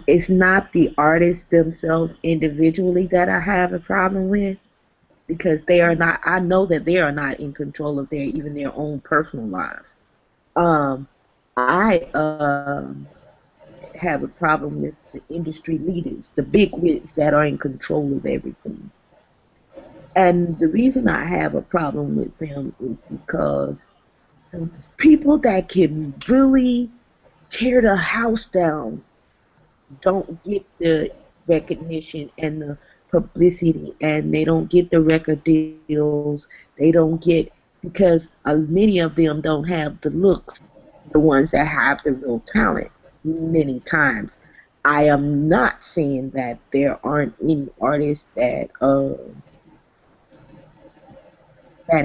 [SPEAKER 1] It's not the artists themselves individually that I have a problem with because they are not. I know that they are not in control of their own personal lives. Um, I have a problem with the industry leaders, the big wigs that are in control of everything. And the reason I have a problem with them is because the people that can really tear the house down don't get the recognition and the publicity, and they don't get the record deals. They don't get because many of them don't have the looks, the ones that have the real talent. Many times, I am not saying that there aren't any artists that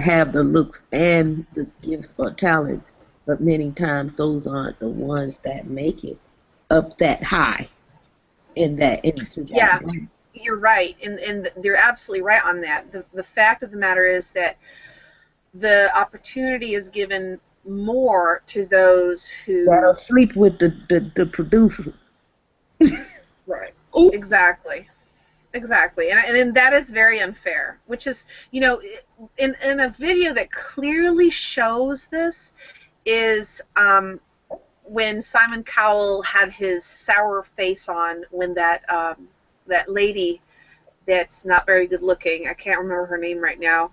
[SPEAKER 1] have the looks and the gifts or talents, but many times those aren't the ones that make it up that high in that into that
[SPEAKER 3] Yeah,
[SPEAKER 1] bracket.
[SPEAKER 3] you're right, and they're absolutely right on that. The fact of the matter is that the opportunity is given more to those
[SPEAKER 1] That'll
[SPEAKER 3] who.
[SPEAKER 1] sleep with the producer.
[SPEAKER 3] Right.
[SPEAKER 1] Ooh.
[SPEAKER 3] Exactly. Exactly, and that is very unfair. Which is, in a video that clearly shows this is when Simon Cowell had his sour face on when that lady that's not very good looking. I can't remember her name right now.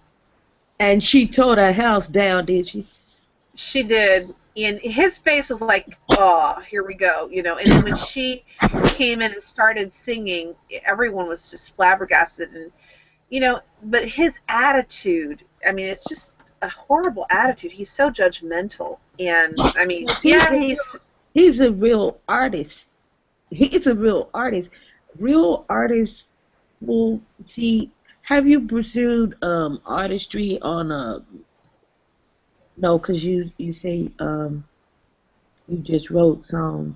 [SPEAKER 1] And she tore that house down, did she?
[SPEAKER 3] She did, and his face was like, "Oh, here we go," And when she came in and started singing, everyone was just flabbergasted, and but his attitude, I mean, it's just a horrible attitude. He's so judgmental, and I mean,
[SPEAKER 1] He's
[SPEAKER 3] yeah,
[SPEAKER 1] a
[SPEAKER 3] he's
[SPEAKER 1] he's a real artist. He's a real artist. Real artists will see. Have you pursued artistry on a no? Because you say you just wrote songs.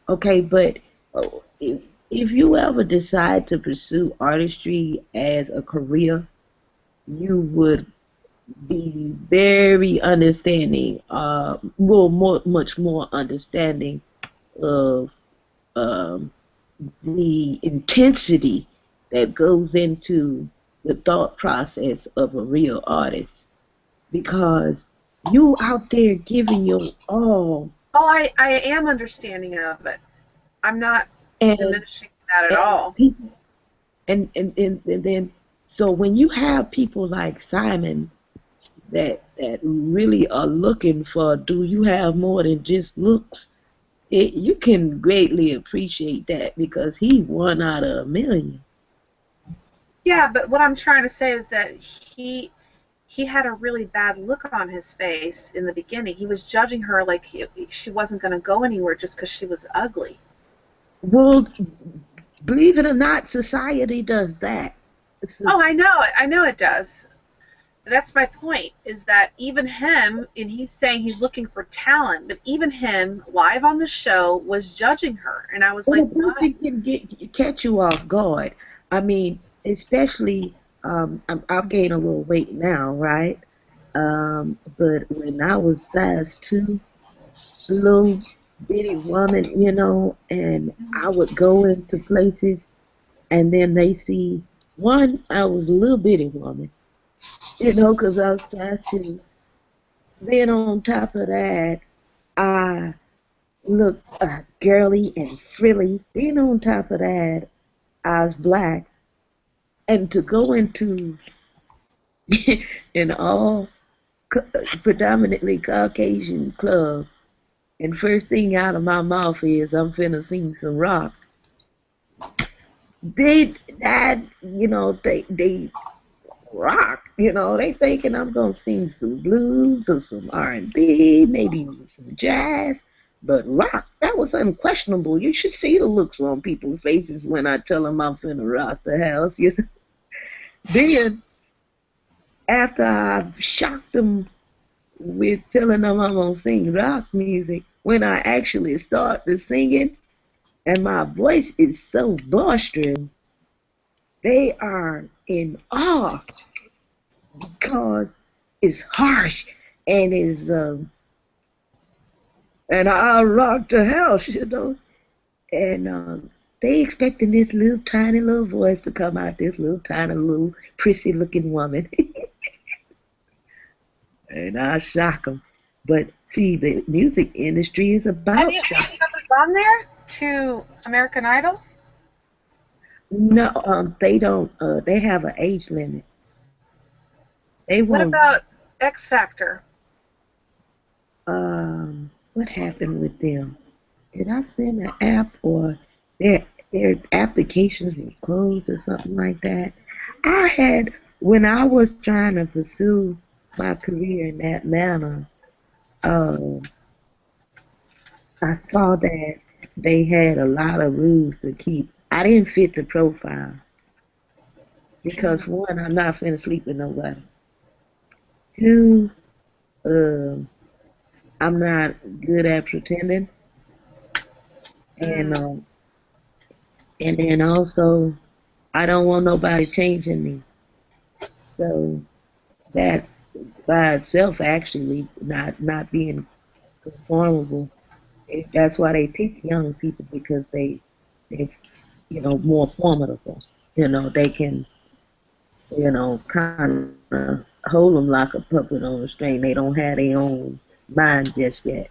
[SPEAKER 1] Okay, but if you ever decide to pursue artistry as a career, you would be very understanding, much more understanding of um, the intensity that goes into. the thought process of a real artist because you out there giving your all.
[SPEAKER 3] Oh, I am understanding of it. I'm not
[SPEAKER 1] and
[SPEAKER 3] diminishing that at
[SPEAKER 1] and
[SPEAKER 3] all.
[SPEAKER 1] people and then so when you have people like Simon that really are looking for, do you have more than just looks? You can greatly appreciate that because he one out of a million.
[SPEAKER 3] Yeah, but what I'm trying to say is that he had a really bad look on his face in the beginning. He was judging her like she wasn't going to go anywhere just because she was ugly.
[SPEAKER 1] Well, believe it or not, society does that.
[SPEAKER 3] Oh, I know it. I know it does. That's my point, is that even him, and he's saying he's looking for talent, but even him, live on the show, was judging her. And I was
[SPEAKER 1] Well,
[SPEAKER 3] like,
[SPEAKER 1] a
[SPEAKER 3] why?
[SPEAKER 1] person can catch you off guard. I mean, especially I've gained a little weight now, right? But when I was size two, little bitty woman, and I would go into places, and then they see one, I was a little bitty woman, 'cause I was size two. Then on top of that, I looked girly and frilly. Then on top of that, I was black, and to go into an all predominantly Caucasian club, and first thing out of my mouth is I'm finna sing some rock. They that they rock. They thinking I'm gonna sing some blues or some R&B, maybe some jazz. But rock, that was unquestionable. You should see the looks on people's faces when I tell them I'm finna rock the house. Then after I've shocked them with telling them I'm gonna sing rock music, when I actually start the singing and my voice is so boisterous, they are in awe because it's harsh and is and I rock the house. And they expecting this little tiny little voice to come out, this little tiny little prissy looking woman. And I shock them. But see, the music industry is about
[SPEAKER 3] Have
[SPEAKER 1] shock.
[SPEAKER 3] you ever gone there to American Idol?
[SPEAKER 1] No, they don't. They have an age limit. They
[SPEAKER 3] What
[SPEAKER 1] won't.
[SPEAKER 3] about X Factor?
[SPEAKER 1] What happened with them? Did I send an app or their applications was closed or something like that? I had when I was trying to pursue my career in that manner. Uh, I saw that they had a lot of rules to keep. I didn't fit the profile because one, I'm not finna sleep with nobody. Two, um, I'm not good at pretending, and
[SPEAKER 3] Mm,
[SPEAKER 1] um, and then also I don't want nobody changing me. So that by itself, actually, not being conformable. That's why they pick young people because they more formidable. They can kind of hold them like a puppet on a string. They don't have their own mind just yet.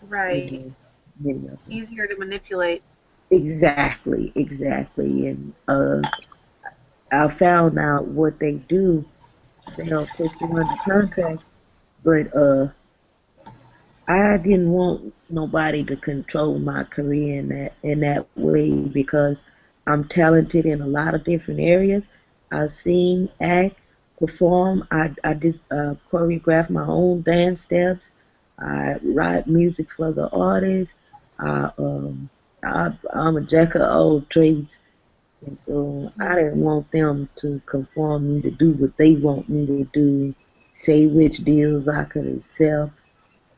[SPEAKER 3] right.
[SPEAKER 1] Mhm. Many of them.
[SPEAKER 3] Easier to manipulate.
[SPEAKER 1] Exactly, exactly. And I found out what they do. They'll put you under contract, but I didn't want nobody to control my career in that way because I'm talented in a lot of different areas. I sing, act, perform. I did choreograph my own dance steps. I write music for the artists. I, um, I'm a jack of all trades, and so I
[SPEAKER 3] Mhm.
[SPEAKER 1] didn't want them to conform me to do what they want me to do, say which deals I could accept,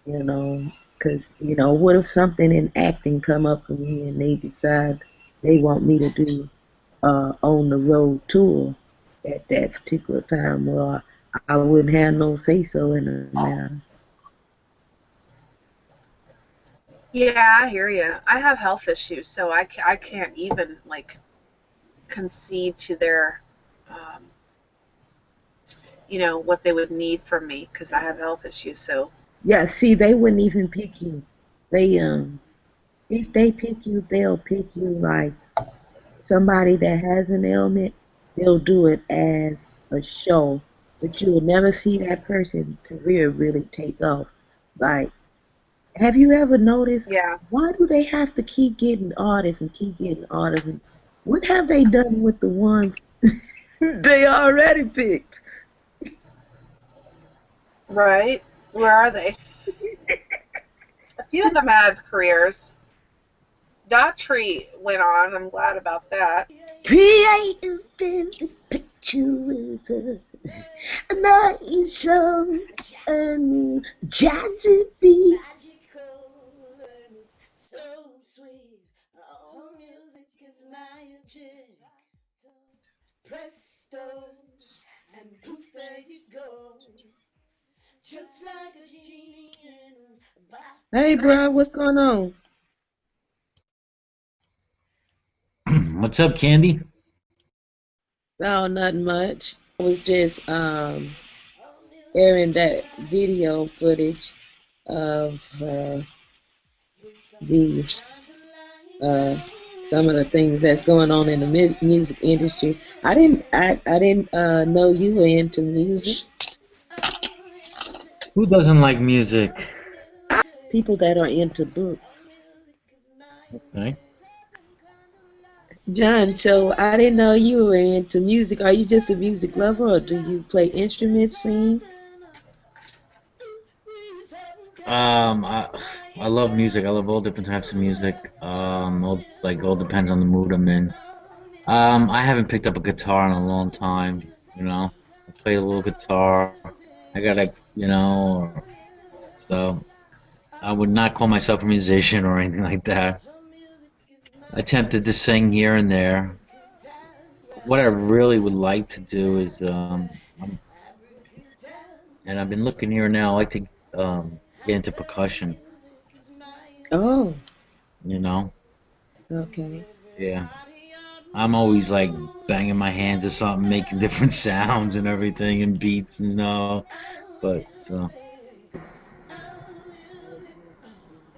[SPEAKER 1] you know, because what if something in acting come up for me and they decide they want me to do on the road tour at that particular time? Well, I wouldn't have no say so in the matter.
[SPEAKER 3] Yeah, I hear you. I have health issues, so I can't even like concede to their um, you know, what they would need from me because I have health issues. So
[SPEAKER 1] Yeah, see, they wouldn't even pick you. They if they pick you, they'll pick you like somebody that has an ailment. They'll do it as a show, but you'll never see that person's career really take off. Like, have you ever noticed
[SPEAKER 3] yeah,
[SPEAKER 1] why do they have to keep getting artists and keep getting artists? And what have they done with the ones they already picked?
[SPEAKER 3] right. Where are they? A few of them had careers. Daughtry went on. I'm glad about that.
[SPEAKER 1] Creative in the picture, nice song and jazzy beat. Hey, bro, what's going on?
[SPEAKER 4] What's up, Candy?
[SPEAKER 1] Oh, nothing much. I was just airing that video footage of the uh, some of the things that's going on in the music industry. I didn't know you were into music.
[SPEAKER 4] Who doesn't like music?
[SPEAKER 1] People that are into books.
[SPEAKER 4] Okay.
[SPEAKER 1] John, so I didn't know you were into music. Are you just a music lover or do you play instruments, sing?
[SPEAKER 4] I I love music. I love all different types of music. All depends on the mood I'm in. I haven't picked up a guitar in a long time. You know, I play a little guitar. I gotta, so I would not call myself a musician or anything like that. I attempted to sing here and there. What I really would like to do is, and I've been looking here now. I like to get into percussion.
[SPEAKER 1] Oh,
[SPEAKER 4] You know,
[SPEAKER 1] okay.
[SPEAKER 4] yeah. I'm always like banging my hands or something, making different sounds and everything and beats and all. But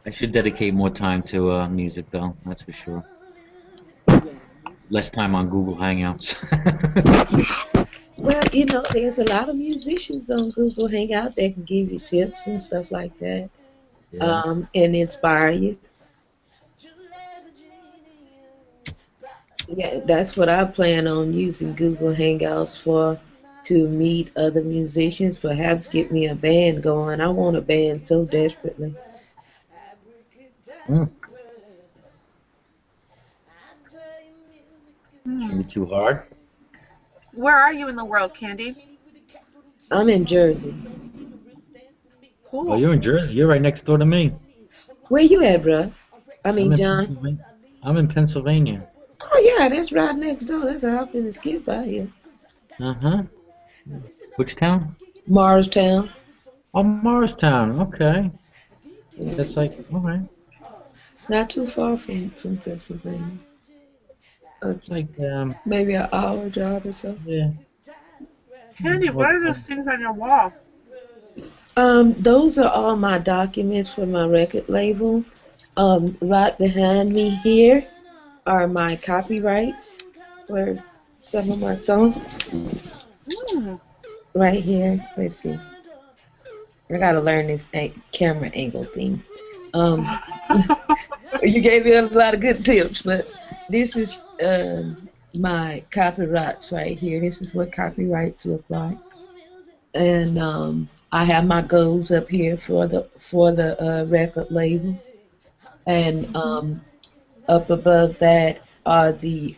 [SPEAKER 4] I should dedicate more time to music, though. That's for sure. Less time on Google Hangouts.
[SPEAKER 1] Well, there's a lot of musicians on Google Hangout that can give you tips and stuff like that,
[SPEAKER 4] Yeah.
[SPEAKER 1] and inspire you. Yeah, that's what I plan on using Google Hangouts for, to meet other musicians, perhaps get me a band going. I want a band so desperately.
[SPEAKER 4] Mm, shouldn't be
[SPEAKER 3] Hmm.
[SPEAKER 4] too hard.
[SPEAKER 3] Where are you in the world, Candy?
[SPEAKER 1] I'm in Jersey.
[SPEAKER 4] Oh,
[SPEAKER 3] Cool.
[SPEAKER 4] you're in Jersey. You're right next door to me.
[SPEAKER 1] Where you at, bruh? I
[SPEAKER 4] I'm
[SPEAKER 1] mean,
[SPEAKER 4] in
[SPEAKER 1] John.
[SPEAKER 4] Pennsylvania. I'm in Pennsylvania.
[SPEAKER 1] Oh yeah, that's right next door. That's how I'm finna skip by here.
[SPEAKER 4] Uh-huh. Which town?
[SPEAKER 1] Morristown.
[SPEAKER 4] Oh, Morristown. Okay. That's
[SPEAKER 1] Mhm.
[SPEAKER 4] like, all right.
[SPEAKER 1] Not too far from Pennsylvania. Uh,
[SPEAKER 4] It's like,
[SPEAKER 1] maybe an hour drive or so.
[SPEAKER 4] yeah.
[SPEAKER 3] Candy,
[SPEAKER 4] Well,
[SPEAKER 3] what are those things on your wall?
[SPEAKER 1] Those are all my documents for my record label. Right behind me here are my copyrights for some of my songs.
[SPEAKER 3] Hmm.
[SPEAKER 1] Right here. Let's see. I gotta learn this camera angle thing. Um, you gave me a lot of good tips, but this is my copyrights right here. This is what copyrights look like, and I have my goals up here for the record label, and up above that are the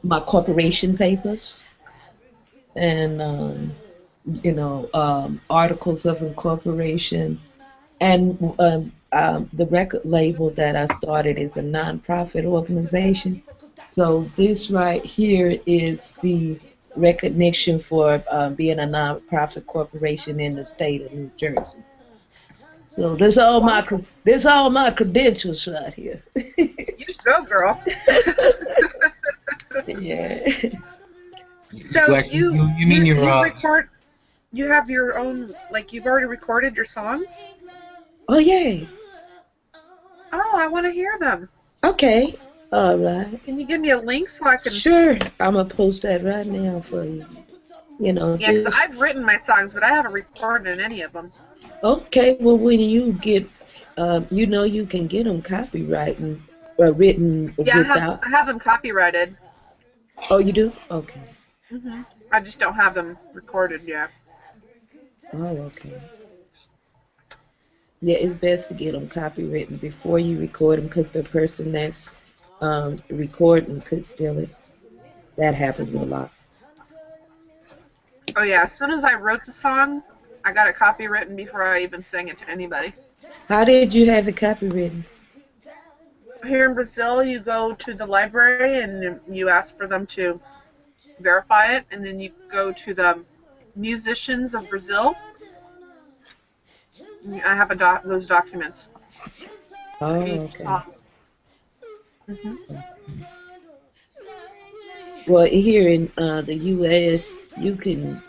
[SPEAKER 1] my corporation papers and articles of incorporation. And the record label that I started is a nonprofit organization. So this right here is the recognition for being a nonprofit corporation in the state of New Jersey. So
[SPEAKER 3] Wonderful.
[SPEAKER 1] this all my credentials right here.
[SPEAKER 3] You go, girl.
[SPEAKER 1] Yeah.
[SPEAKER 3] So
[SPEAKER 4] You mean your
[SPEAKER 3] you record? You have your own, like you've already recorded your songs?
[SPEAKER 1] Oh yeah.
[SPEAKER 3] Oh, I want to hear them.
[SPEAKER 1] Okay. All right.
[SPEAKER 3] Can you give me a link so I can?
[SPEAKER 1] Sure. I'm gonna post that right now for you. You know,
[SPEAKER 3] Yeah, because
[SPEAKER 1] just
[SPEAKER 3] I've written my songs, but I haven't recorded any of them.
[SPEAKER 1] okay. Well, when you get, you know, you can get them copywritten or written
[SPEAKER 3] Yeah,
[SPEAKER 1] without.
[SPEAKER 3] I have them copyrighted.
[SPEAKER 1] Oh, you do? Okay.
[SPEAKER 3] I just don't have them recorded yet.
[SPEAKER 1] Oh, okay. Yeah, it's best to get them copywritten before you record them because the person that's recording could steal it. That happens a lot.
[SPEAKER 3] Oh yeah, as soon as I wrote the song, I got it copywritten before I even sang it to anybody.
[SPEAKER 1] How did you have it copywritten?
[SPEAKER 3] Here in Brazil, you go to the library and you ask for them to verify it, and then you go to the musicians of Brazil. I have those documents for
[SPEAKER 1] Oh,
[SPEAKER 3] each
[SPEAKER 1] okay.
[SPEAKER 3] song. hmm
[SPEAKER 1] Well, here in the U.S., you can,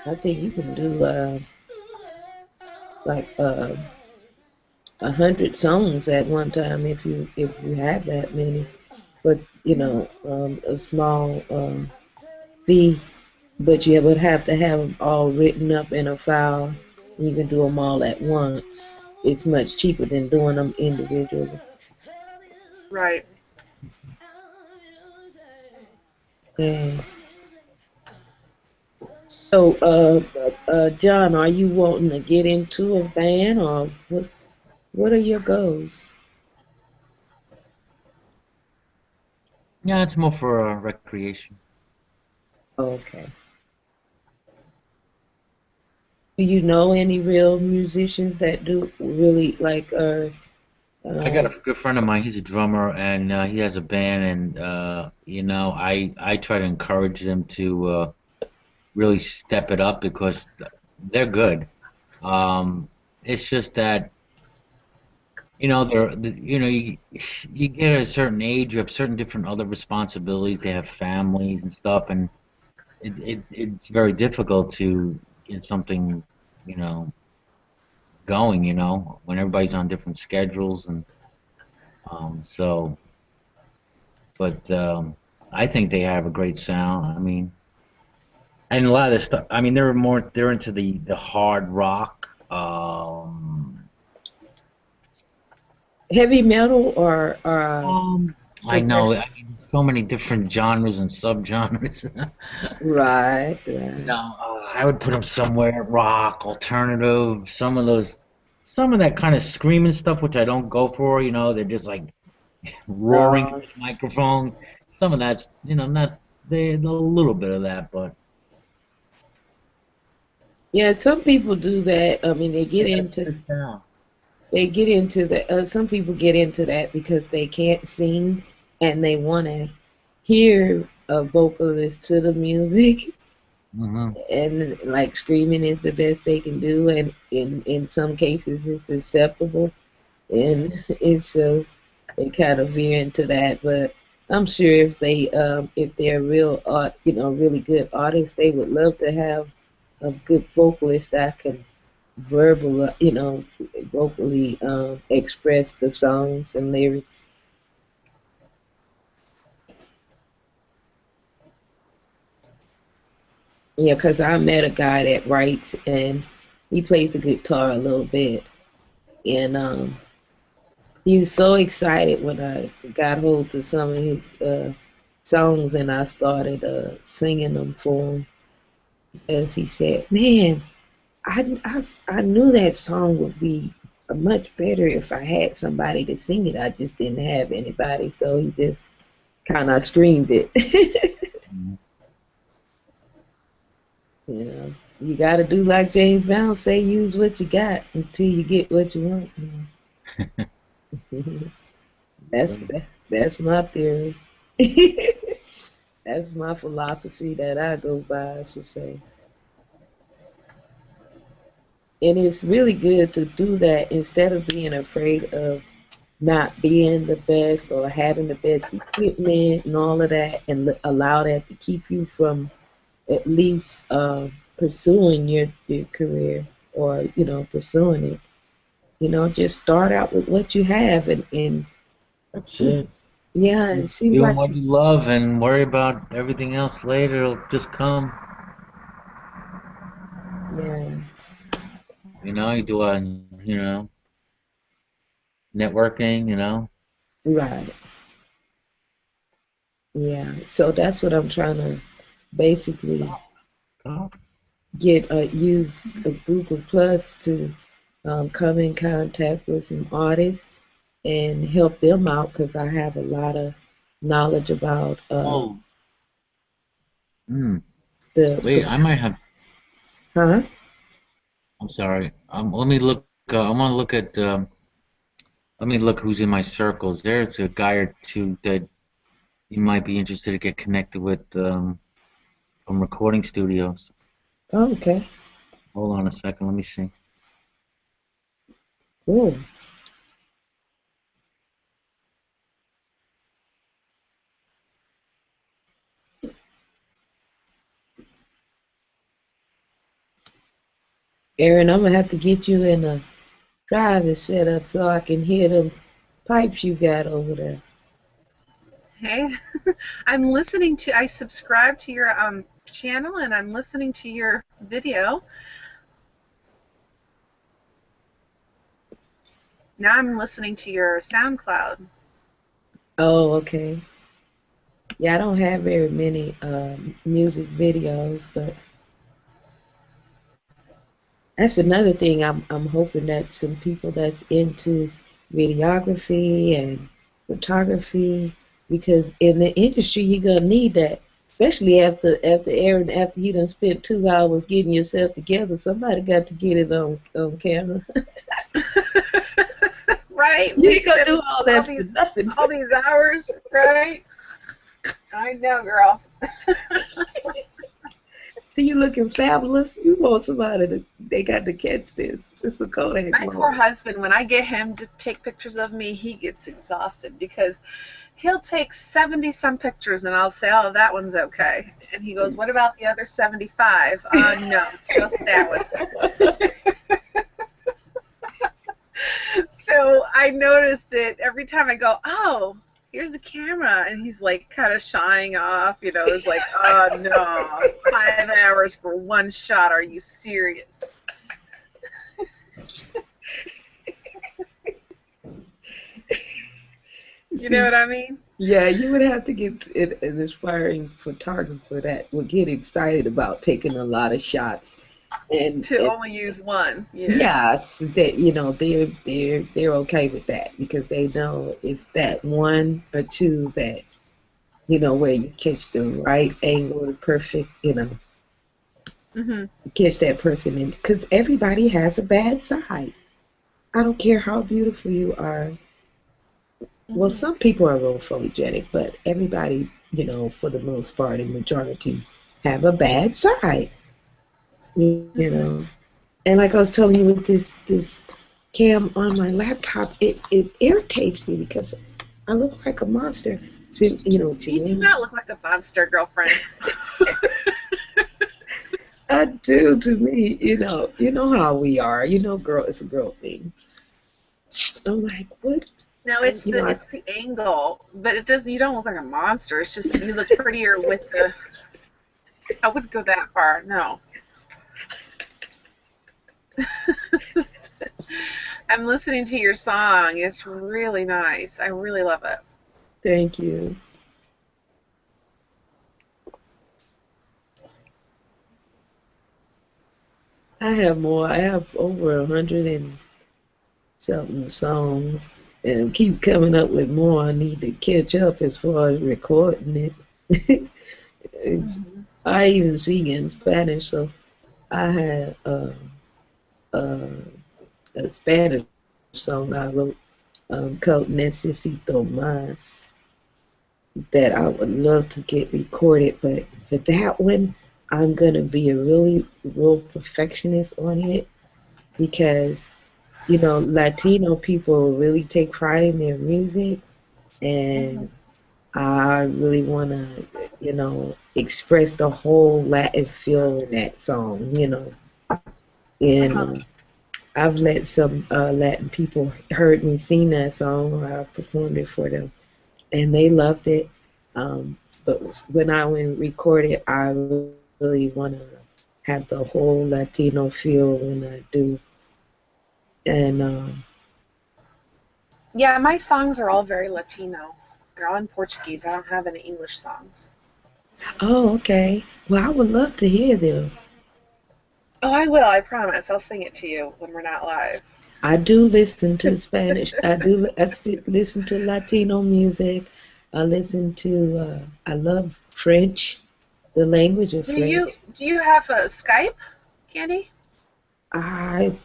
[SPEAKER 1] I think you can do like 100 songs at one time if you have that many. But you know, a small fee, but you would have to have them all written up in a file. You can do them all at once. It's much cheaper than doing them individually.
[SPEAKER 3] Right.
[SPEAKER 1] Yeah. So, John, are you wanting to get into a band, or what? What are your goals?
[SPEAKER 4] Yeah, it's more for recreation.
[SPEAKER 1] Okay. Do you know any real musicians that do really like
[SPEAKER 4] I got a
[SPEAKER 1] um
[SPEAKER 4] good friend of mine. He's a drummer, and he has a band. And I try to encourage them to really step it up because they're good. Um, it's just that you get a certain age, you have certain different other responsibilities. They have families and stuff, and it's very difficult to get something you know going. When everybody's on different schedules, and so. But I think they have a great sound. I mean, and a lot of the stuff. I mean, they're into the hard rock.
[SPEAKER 1] heavy metal or
[SPEAKER 4] Um, I know.
[SPEAKER 1] progressive?
[SPEAKER 4] I mean, so many different genres and subgenres.
[SPEAKER 1] Right, right.
[SPEAKER 4] I would put them somewhere rock, alternative, some of that kind of screaming stuff, which I don't go for. They're just like roaring into
[SPEAKER 1] Uh,
[SPEAKER 4] the microphone. Some of that's, not a little bit of that, but
[SPEAKER 1] yeah, some people do that. I mean,
[SPEAKER 4] they got a good sound.
[SPEAKER 1] they get into the some people get into that because they can't sing and they want to hear a vocalist to the music
[SPEAKER 4] Hmm.
[SPEAKER 1] and like screaming is the best they can do and in some cases it's acceptable and it's so they kind of veer into that, but I'm sure if they're real art, really good artists, they would love to have a good vocalist that can verbal, vocally express the songs and lyrics. Yeah, because I met a guy that writes and he plays the guitar a little bit, and he was so excited when I got hold of some of his songs and I started singing them for him. As he said, "Man, I knew that song would be much better if I had somebody to sing it. I just didn't have anybody, so he just kind of screamed it." You got to do like James Brown say, use what you got until you get what you want. That's that's my theory. That's my philosophy that I go by, I should say. And it's really good to do that instead of being afraid of not being the best or having the best equipment and all of that, and allow that to keep you from at least pursuing your career, or pursuing it. Just start out with what you have, and
[SPEAKER 4] That's it.
[SPEAKER 1] yeah,
[SPEAKER 4] You're
[SPEAKER 1] it seems
[SPEAKER 4] doing
[SPEAKER 1] like
[SPEAKER 4] what you love and worry about everything else later. It'll just come.
[SPEAKER 1] yeah,
[SPEAKER 4] You do networking.
[SPEAKER 1] right, yeah. So that's what I'm trying to basically
[SPEAKER 4] Oh,
[SPEAKER 1] get use Google Plus to come in contact with some artists and help them out, because I have a lot of knowledge about
[SPEAKER 4] oh, mm,
[SPEAKER 1] the
[SPEAKER 4] wait, I might have.
[SPEAKER 1] huh.
[SPEAKER 4] I'm sorry. Let me look. I want to look at. Let me look who's in my circles. There's a guy or two that you might be interested to get connected with from recording studios.
[SPEAKER 1] Oh, okay,
[SPEAKER 4] Hold on a second. Let me see.
[SPEAKER 1] cool. Aaron, I'm gonna have to get you in a private setup so I can hear them pipes you got over there.
[SPEAKER 3] Hey, I subscribe to your channel and I'm listening to your video. Now I'm listening to your SoundCloud.
[SPEAKER 1] Oh, okay. Yeah, I don't have very many music videos, but that's another thing. I'm hoping that some people that's into videography and photography, because in the industry you're gonna need that, especially after Aaron, after you done spent 2 hours getting yourself together. Somebody got to get it on camera.
[SPEAKER 3] Right?
[SPEAKER 1] You
[SPEAKER 3] We
[SPEAKER 1] ain't gonna
[SPEAKER 3] spend
[SPEAKER 1] do all that for nothing.
[SPEAKER 3] all these hours, right? I know, girl.
[SPEAKER 1] You looking fabulous. You want somebody to, they got to catch this. It's a Kodak
[SPEAKER 3] My poor
[SPEAKER 1] moment.
[SPEAKER 3] husband, when I get him to take pictures of me, he gets exhausted because he'll take 70 some pictures and I'll say, oh, that one's okay. And he goes, what about the other 75? No, just that one. So I noticed that every time I go, oh, here's a camera, and he's like kind of shying off, it's like, oh no, 5 hours for one shot, are you serious? You know
[SPEAKER 1] See,
[SPEAKER 3] what I mean?
[SPEAKER 1] yeah, you would have to get an aspiring photographer that would get excited about taking a lot of shots,
[SPEAKER 3] To
[SPEAKER 1] and
[SPEAKER 3] only use one, yeah.
[SPEAKER 1] yeah, it's that they're okay with that, because they know it's that one or two that where you catch the right angle, the perfect,
[SPEAKER 3] Hmm.
[SPEAKER 1] catch that person in, because everybody has a bad side. I don't care how beautiful you are. Well,
[SPEAKER 3] Hmm.
[SPEAKER 1] some people are real photogenic, but everybody, for the most part, and majority, have a bad side. You
[SPEAKER 3] Hmm.
[SPEAKER 1] know. And like I was telling you with this cam on my laptop, it irritates me because I look like a monster. To
[SPEAKER 3] You do
[SPEAKER 1] me,
[SPEAKER 3] not look like a monster, girlfriend.
[SPEAKER 1] I do. To me, you know how we are. Girl, it's a girl thing. I'm like, what?
[SPEAKER 3] No,
[SPEAKER 1] And,
[SPEAKER 3] it's the angle, but it doesn't. You don't look like a monster. It's just you look prettier with the. I wouldn't go that far. No. I'm listening to your song. It's really nice. I really love it.
[SPEAKER 1] thank you. I have more. I have over 100 and something songs, and keep coming up with more. I need to catch up as far as recording it. It's,
[SPEAKER 3] Hmm.
[SPEAKER 1] I even sing in Spanish, so I had uh, a Spanish song I wrote called Necesito Más that I would love to get recorded, but for that one, I'm gonna be a really real perfectionist on it, because Latino people really take pride in their music,
[SPEAKER 3] Hmm.
[SPEAKER 1] and I really want to, express the whole Latin feel in that song. And
[SPEAKER 3] Uh-huh.
[SPEAKER 1] I've let some Latin people heard me sing that song. I performed it for them, and they loved it. But when I went and record it, I really want to have the whole Latino feel when I do. And
[SPEAKER 3] Yeah, my songs are all very Latino. They're all in Portuguese. I don't have any English songs.
[SPEAKER 1] oh, okay. Well, I would love to hear them.
[SPEAKER 3] Oh, I will. I promise. I'll sing it to you when we're not live.
[SPEAKER 1] I do listen to Spanish. Listen to Latino music. I listen to. I love French, the language of French.
[SPEAKER 3] Do you have a Skype, Candy?
[SPEAKER 1] I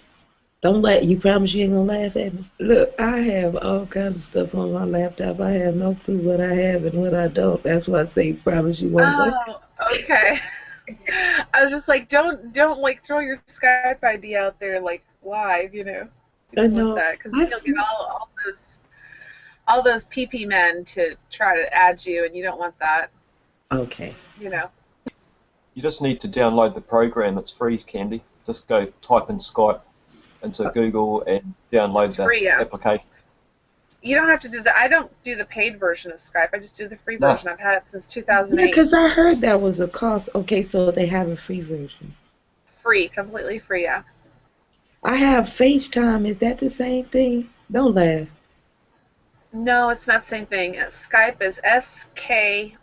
[SPEAKER 1] don't let you promise you ain't gonna laugh at me. Look, I have all kinds of stuff on my laptop. I have no clue what I have and what I don't. That's why I say promise you won't laugh.
[SPEAKER 3] Oh, okay. I was just like, don't like throw your Skype ID out there like live, you know. You
[SPEAKER 1] I
[SPEAKER 3] don't want
[SPEAKER 1] know.
[SPEAKER 3] that because then
[SPEAKER 1] I
[SPEAKER 3] you'll get all those PP men to try to add you, and you don't want that,
[SPEAKER 1] okay.
[SPEAKER 3] you know.
[SPEAKER 2] You just need to download the program. It's free, Candy. Just go type in Skype into Google and download
[SPEAKER 3] It's
[SPEAKER 2] the
[SPEAKER 3] free, yeah.
[SPEAKER 2] application.
[SPEAKER 3] You don't have to do the. I don't do the paid version of Skype. I just do the free
[SPEAKER 2] No,
[SPEAKER 3] version. I've had it since
[SPEAKER 1] Yeah,
[SPEAKER 3] 2008.
[SPEAKER 1] 'cause I heard that was a cost. Okay, so they have a free version.
[SPEAKER 3] Free, completely free, yeah.
[SPEAKER 1] I have FaceTime. Is that the same thing? Don't laugh.
[SPEAKER 3] No, it's not the same thing. Skype is SKYPE.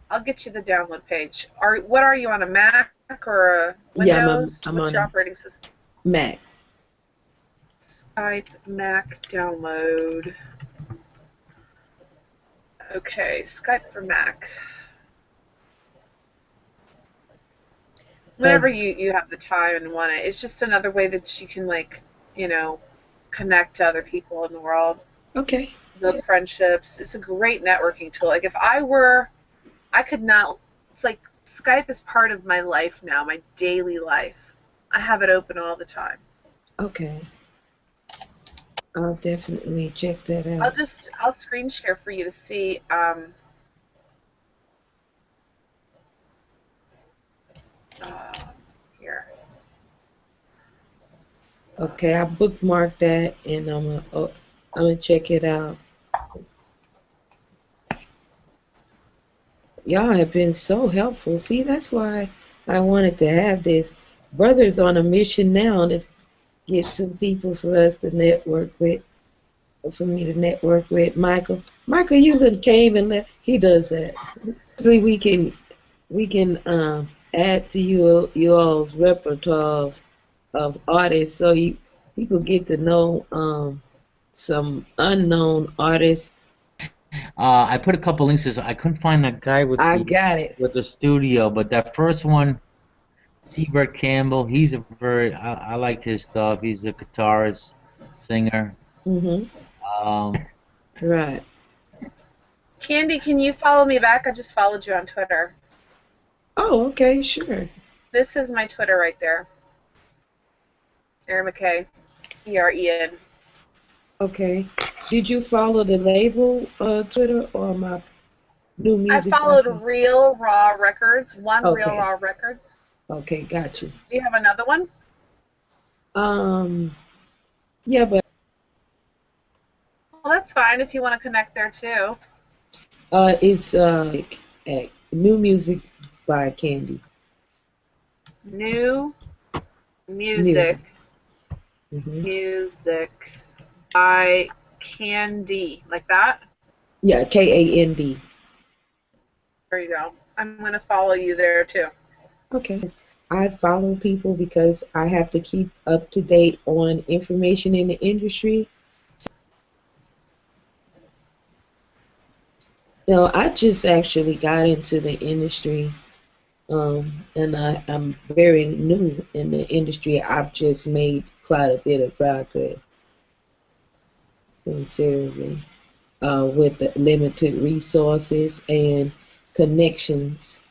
[SPEAKER 3] I'll get you the download page. What are you on, a Mac or a
[SPEAKER 1] Yeah,
[SPEAKER 3] Windows?
[SPEAKER 1] I'm
[SPEAKER 3] What's
[SPEAKER 1] on
[SPEAKER 3] your
[SPEAKER 1] a
[SPEAKER 3] operating system?
[SPEAKER 1] Mac.
[SPEAKER 3] Skype Mac download. Okay, Skype for Mac.
[SPEAKER 1] Uh,
[SPEAKER 3] Whenever you have the time and want it, it's just another way that you can you know, connect to other people in the world,
[SPEAKER 1] okay.
[SPEAKER 3] build friendships. It's a great networking tool. Like if I could not. It's like Skype is part of my life now, my daily life. I have it open all the time.
[SPEAKER 1] Okay. I'll definitely check that out.
[SPEAKER 3] I'll screen share for you to see. Uh, Here.
[SPEAKER 1] Okay, I bookmarked that and I'm gonna check it out. Y'all have been so helpful. See, that's why I wanted to have this. Brother's on a mission now to get some people for us to network with, for me to network with. Michael, you done came and let. He does that. Hopefully we can add to you all's repertoire of artists so people get to know some unknown artists.
[SPEAKER 4] I put a couple links. I couldn't find that guy
[SPEAKER 1] I got it.
[SPEAKER 4] with the studio, but that first one, Seabird Campbell. He's a very. I like his stuff. He's a guitarist, singer.
[SPEAKER 1] Mhm.
[SPEAKER 4] Um,
[SPEAKER 1] Right.
[SPEAKER 3] Candy, can you follow me back? I just followed you on Twitter.
[SPEAKER 1] Oh, okay, sure.
[SPEAKER 3] This is my Twitter right there. Erin McKay, EREN.
[SPEAKER 1] Okay. Did you follow the label Twitter or my new
[SPEAKER 3] I
[SPEAKER 1] music
[SPEAKER 3] followed
[SPEAKER 1] podcast?
[SPEAKER 3] Real Raw Records, One Real
[SPEAKER 1] Okay.
[SPEAKER 3] Raw Records.
[SPEAKER 1] Okay, got you.
[SPEAKER 3] Do you have another one?
[SPEAKER 1] Um, yeah, but
[SPEAKER 3] Well, that's fine if you want to connect there too.
[SPEAKER 1] it's new music by Candy.
[SPEAKER 3] New
[SPEAKER 1] Music.
[SPEAKER 3] music,
[SPEAKER 1] Hmm.
[SPEAKER 3] music by Candy, like that.
[SPEAKER 1] Yeah, Kand.
[SPEAKER 3] There you go. I'm gonna follow you there too.
[SPEAKER 1] Okay. I follow people because I have to keep up to date on information in the industry. I just actually got into the industry, and I'm very new in the industry. I've just made quite a bit of progress, considerably, with the limited resources and connections.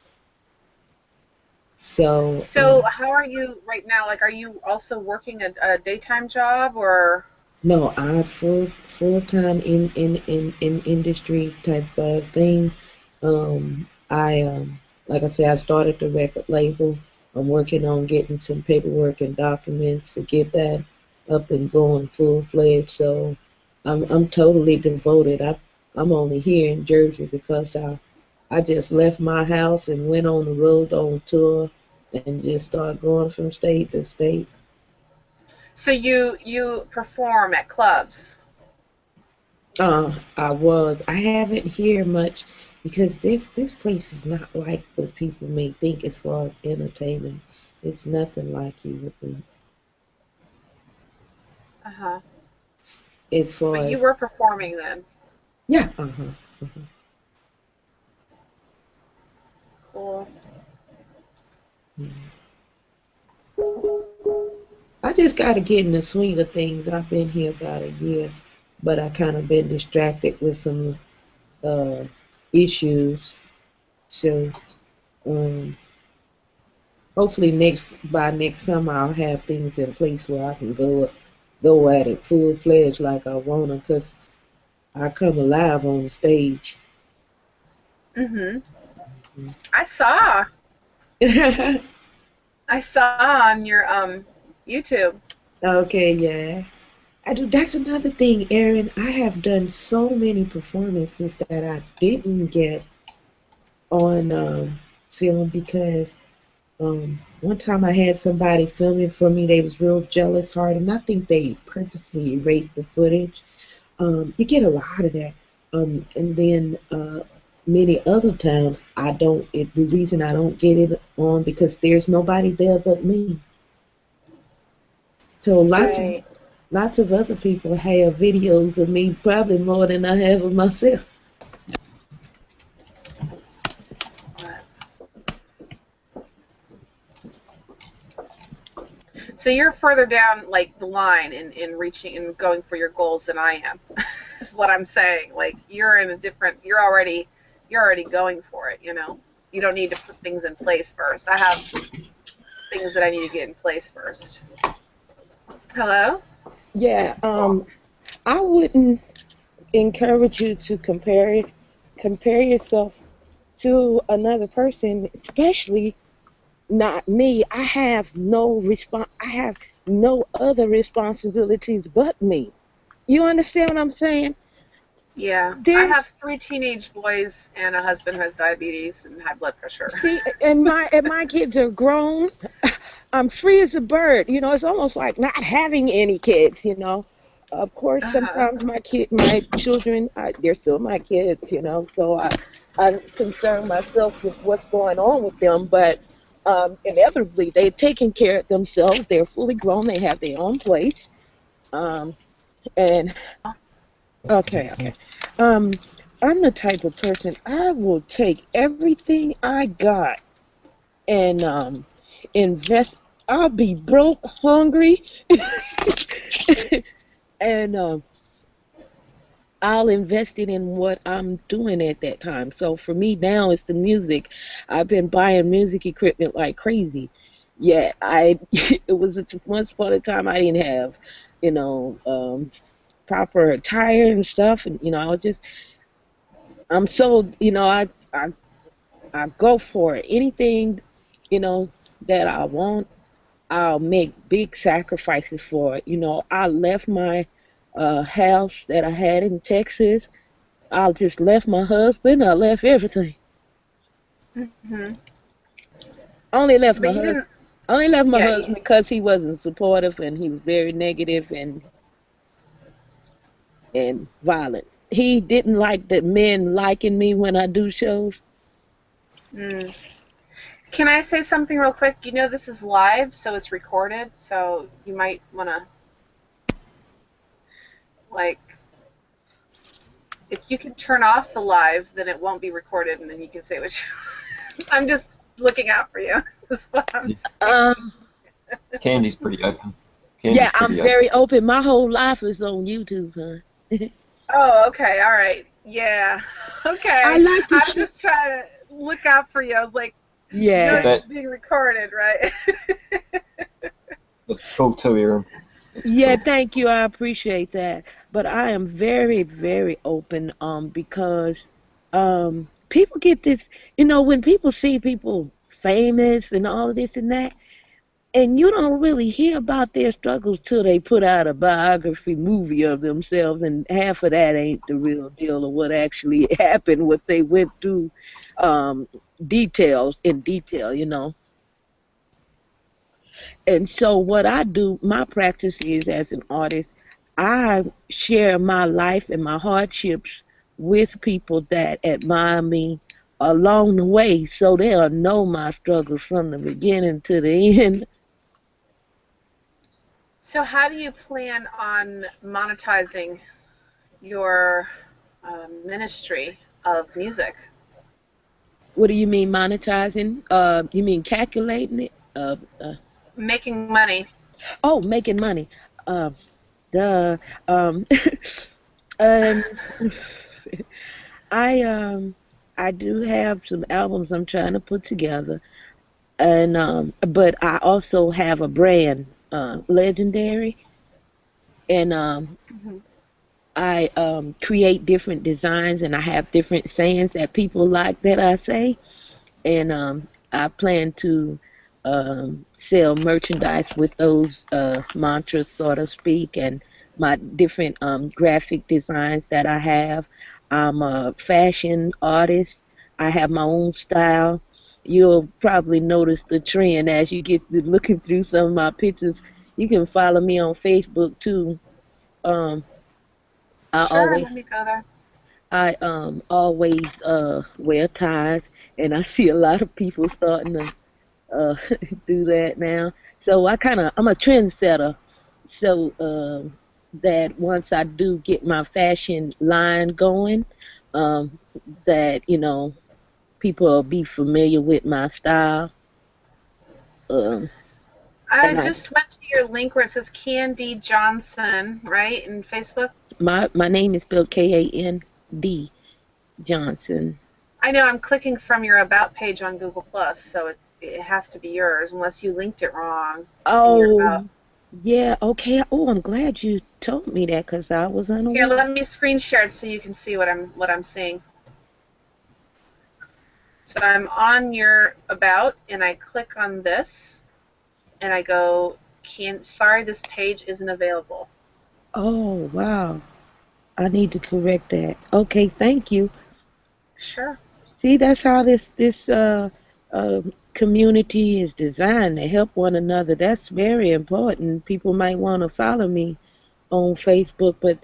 [SPEAKER 1] So
[SPEAKER 3] So how are you right now? Like, are you also working a daytime job or?
[SPEAKER 1] no, I full time in industry type of thing. I like I said, I started the record label. I'm working on getting some paperwork and documents to get that up and going full fledged. So I'm totally devoted. I'm only here in Jersey because I just left my house and went on the road on tour and just started going from state to state.
[SPEAKER 3] So you perform at clubs?
[SPEAKER 1] I haven't here much because this place is not like what people may think as far as entertainment. It's nothing like you would think.
[SPEAKER 3] Uh-huh.
[SPEAKER 1] As far
[SPEAKER 3] But you
[SPEAKER 1] as
[SPEAKER 3] were performing then.
[SPEAKER 1] yeah, uh-huh.
[SPEAKER 3] Cool.
[SPEAKER 1] Yeah. I just got to get in the swing of things. I've been here about a year, but I kind of been distracted with some uh, issues. So um, hopefully by next summer I'll have things in place where I can go at it full fledged like I wanna, 'cause I come alive on the stage.
[SPEAKER 3] Mm-hmm. I saw. I saw on your YouTube.
[SPEAKER 1] Okay, yeah. I do. That's another thing, Erin. I have done so many performances that I didn't get on film because one time I had somebody filming for me. They was real jealous hard, and I think they purposely erased the footage. You get a lot of that. And then many other times I don't. The reason I don't get it on because there's nobody there but me. So
[SPEAKER 3] Right.
[SPEAKER 1] lots of other people have videos of me, probably more than I have of myself.
[SPEAKER 3] So you're further down like the line in reaching and going for your goals than I am. Is what I'm saying. Like you're in a different. You're already going for it. You know. You don't need to put things in place first. I have things that I need to get in place first. Hello.
[SPEAKER 1] Yeah, I wouldn't encourage you to compare yourself to another person, especially not me. I have no other responsibilities but me. You understand what I'm saying?
[SPEAKER 3] Yeah, I
[SPEAKER 1] There
[SPEAKER 3] have three teenage boys and a husband who has diabetes and high blood pressure.
[SPEAKER 1] See, and my kids are grown. I'm free as a bird. You know, it's almost like not having any kids. You know, of course,
[SPEAKER 3] Uh-huh.
[SPEAKER 1] sometimes my children, they're still my kids. You know, so I concern myself with what's going on with them. But inevitably, they've taken care of themselves. They're fully grown. They have their own place. Um, and okay. Um, I'm the type of person I will take everything I got and invest. I'll be broke, hungry, and I'll invest it in what I'm doing at that time. So for me now, it's the music. I've been buying music equipment like crazy. Yeah, I it was once upon a time I didn't have, you know, proper attire and stuff, and I was just I'm so I go for it. Anything, you know, that I want. I'll make big sacrifices for it. I left my house that I had in Texas. I just left my husband. I left everything.
[SPEAKER 3] Hmm.
[SPEAKER 1] Only left
[SPEAKER 3] But
[SPEAKER 1] my
[SPEAKER 3] you
[SPEAKER 1] husband.
[SPEAKER 3] didn't.
[SPEAKER 1] Only left my
[SPEAKER 3] Yeah.
[SPEAKER 1] husband because he wasn't supportive and he was very negative and violent. He didn't like the men liking me when I do shows.
[SPEAKER 3] Mm. Can I say something real quick? You know this is live, so it's recorded. So you might want to like, if you can turn off the live, then it won't be recorded, and then you can say what you. I'm just looking out for you. Is what I'm
[SPEAKER 2] Yeah.
[SPEAKER 3] saying.
[SPEAKER 2] Candy's pretty open.
[SPEAKER 1] Yeah,
[SPEAKER 2] Candy's
[SPEAKER 1] I'm
[SPEAKER 2] pretty open.
[SPEAKER 1] very open. My whole life is on YouTube, huh?
[SPEAKER 3] Oh, okay, all right, yeah,
[SPEAKER 1] I
[SPEAKER 3] okay.
[SPEAKER 1] like to
[SPEAKER 3] I was
[SPEAKER 1] shoot.
[SPEAKER 3] just trying to look out for you. I was like, You know
[SPEAKER 1] Yeah.
[SPEAKER 3] this is being recorded, right?
[SPEAKER 2] That's cool too, Aaron. That's
[SPEAKER 1] Yeah,
[SPEAKER 2] cool.
[SPEAKER 1] thank you. I appreciate that. But I am very, very open because people get this, when people see people famous and all of this and that, and you don't really hear about their struggles till they put out a biography movie of themselves, and half of that ain't the real deal of what actually happened, what they went through, um, details in detail. And so, what I do, my practice is as an artist, I share my life and my hardships with people that admire me along the way so they'll know my struggles from the beginning to the end.
[SPEAKER 3] So how do you plan on monetizing your ministry of music?
[SPEAKER 1] What do you mean monetizing? You mean calculating it?
[SPEAKER 3] Making money.
[SPEAKER 1] Oh, making money. Uh, duh. Um, um, I I do have some albums I'm trying to put together, and but I also have a brand, Legendary, and
[SPEAKER 3] Mhm.
[SPEAKER 1] I create different designs, and I have different sayings that people like that I say, and I plan to sell merchandise with those mantras, so to speak, and my different graphic designs that I have. I'm a fashion artist. I have my own style. You'll probably notice the trend as you get to looking through some of my pictures. You can follow me on Facebook too. Um, I
[SPEAKER 3] Sure,
[SPEAKER 1] always
[SPEAKER 3] let me go there.
[SPEAKER 1] I always wear ties, and I see a lot of people starting to uh, do that now. So I'm a trendsetter. So that once I do get my fashion line going, um, that people will be familiar with my style. Um,
[SPEAKER 3] I
[SPEAKER 1] and I
[SPEAKER 3] just went to your link where it says Candy Johnson, right, in Facebook.
[SPEAKER 1] my name is spelled Kand Johnson.
[SPEAKER 3] I know I'm clicking from your About page on Google Plus, so it has to be yours, unless you linked it wrong in your
[SPEAKER 1] Oh,
[SPEAKER 3] About.
[SPEAKER 1] yeah, okay. Oh, I'm glad you told me that because I was
[SPEAKER 3] Here,
[SPEAKER 1] unaware.
[SPEAKER 3] let me screen share it so you can see what I'm seeing. So I'm on your About, and I click on this, and I go, "Can sorry, this page isn't available."
[SPEAKER 1] Oh, wow. I need to correct that. Okay, thank you.
[SPEAKER 3] Sure.
[SPEAKER 1] See, that's how this community is designed to help one another. That's very important. People might want to follow me on Facebook, but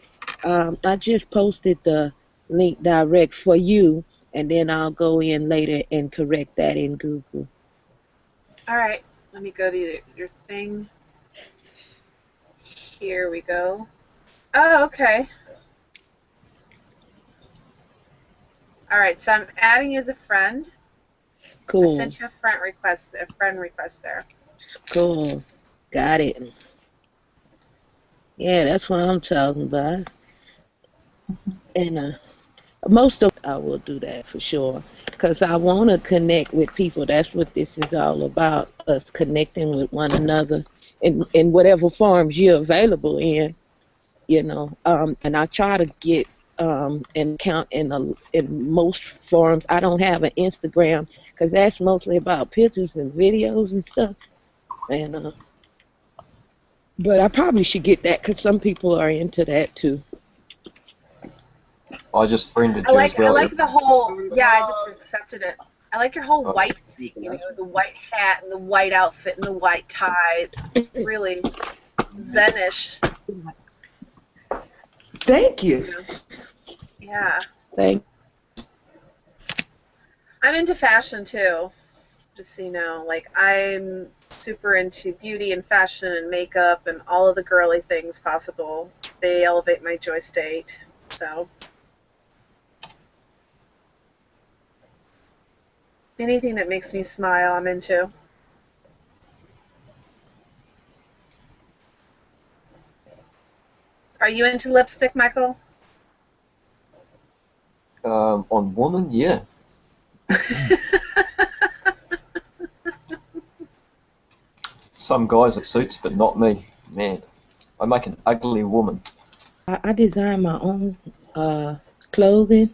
[SPEAKER 1] I just posted the link direct for you, and then I'll go in later and correct that in Google.
[SPEAKER 3] All right. Let me go to your thing. Here we go. Oh, okay. All right. So I'm adding you as a friend. I
[SPEAKER 1] Cool,
[SPEAKER 3] sent you a friend request there.
[SPEAKER 1] cool. Got it. Yeah, that's what I'm talking about. And most of I will do that for sure because I want to connect with people. That's what this is all about, us connecting with one another in whatever forms you're available in. And I try to get an account in most forums. I don't have an Instagram because that's mostly about pictures and videos and stuff, and but I probably should get that because some people are into that too.
[SPEAKER 2] I just friended
[SPEAKER 3] I
[SPEAKER 2] you as
[SPEAKER 3] like I
[SPEAKER 2] well, Aaron.
[SPEAKER 3] like the whole. Yeah, I just accepted it. I like your whole
[SPEAKER 2] Oh,
[SPEAKER 3] white thing. The white hat and the white outfit and the white tie. It's really Zenish.
[SPEAKER 1] Thank you.
[SPEAKER 3] You know. Yeah.
[SPEAKER 1] Thank.
[SPEAKER 3] I'm into fashion too. Just so you know, like I'm super into beauty and fashion and makeup and all of the girly things possible. They elevate my joy state. So anything that makes me smile, I'm into. Are you into lipstick, Michael?
[SPEAKER 2] on woman, yeah. Some guys it suits, but not me. Man, I make an ugly woman.
[SPEAKER 1] I design my own clothing,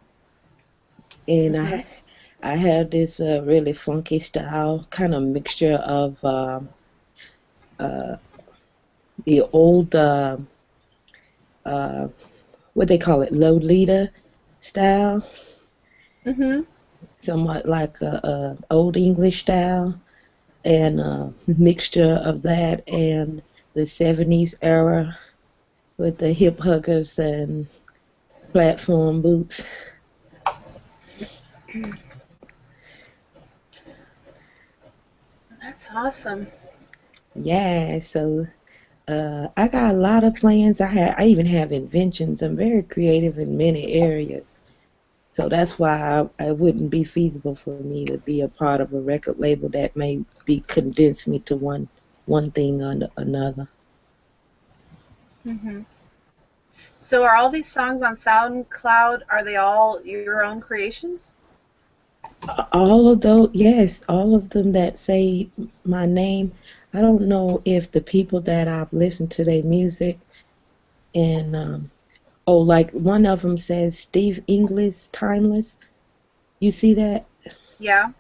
[SPEAKER 1] and
[SPEAKER 3] Hmm.
[SPEAKER 1] I have this really funky style, kind of mixture of uh, the old uh, what they call it, Lolita style,
[SPEAKER 3] Hmm.
[SPEAKER 1] somewhat like a old English style, and a mixture of that and the '70s era with the hip huggers and platform boots.
[SPEAKER 3] That's awesome.
[SPEAKER 1] Yeah, so I got a lot of plans. I even have inventions. I'm very creative in many areas. So that's why it wouldn't be feasible for me to be a part of a record label that may be condense me to one thing or another.
[SPEAKER 3] Hmm. So are all these songs on SoundCloud, are they all your own creations?
[SPEAKER 1] All of those, yes, all of them that say my name. I don't know if the people that I've listened to their music and oh, like one of them says Steve English Timeless. You see that?
[SPEAKER 3] Yeah.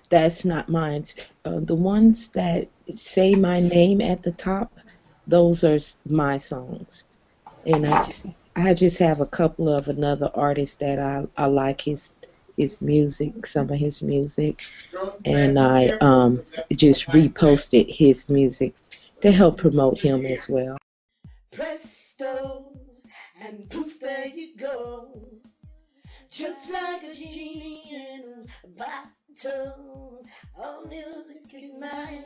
[SPEAKER 1] That's not mine. The ones that say my name at the top, those are my songs. And I just have a couple of another artist that I like his music, some of his music, and I just reposted his music to help promote him as well.
[SPEAKER 5] Presto, and poof, there you go. Just like a genie in a bottle. All music is mine.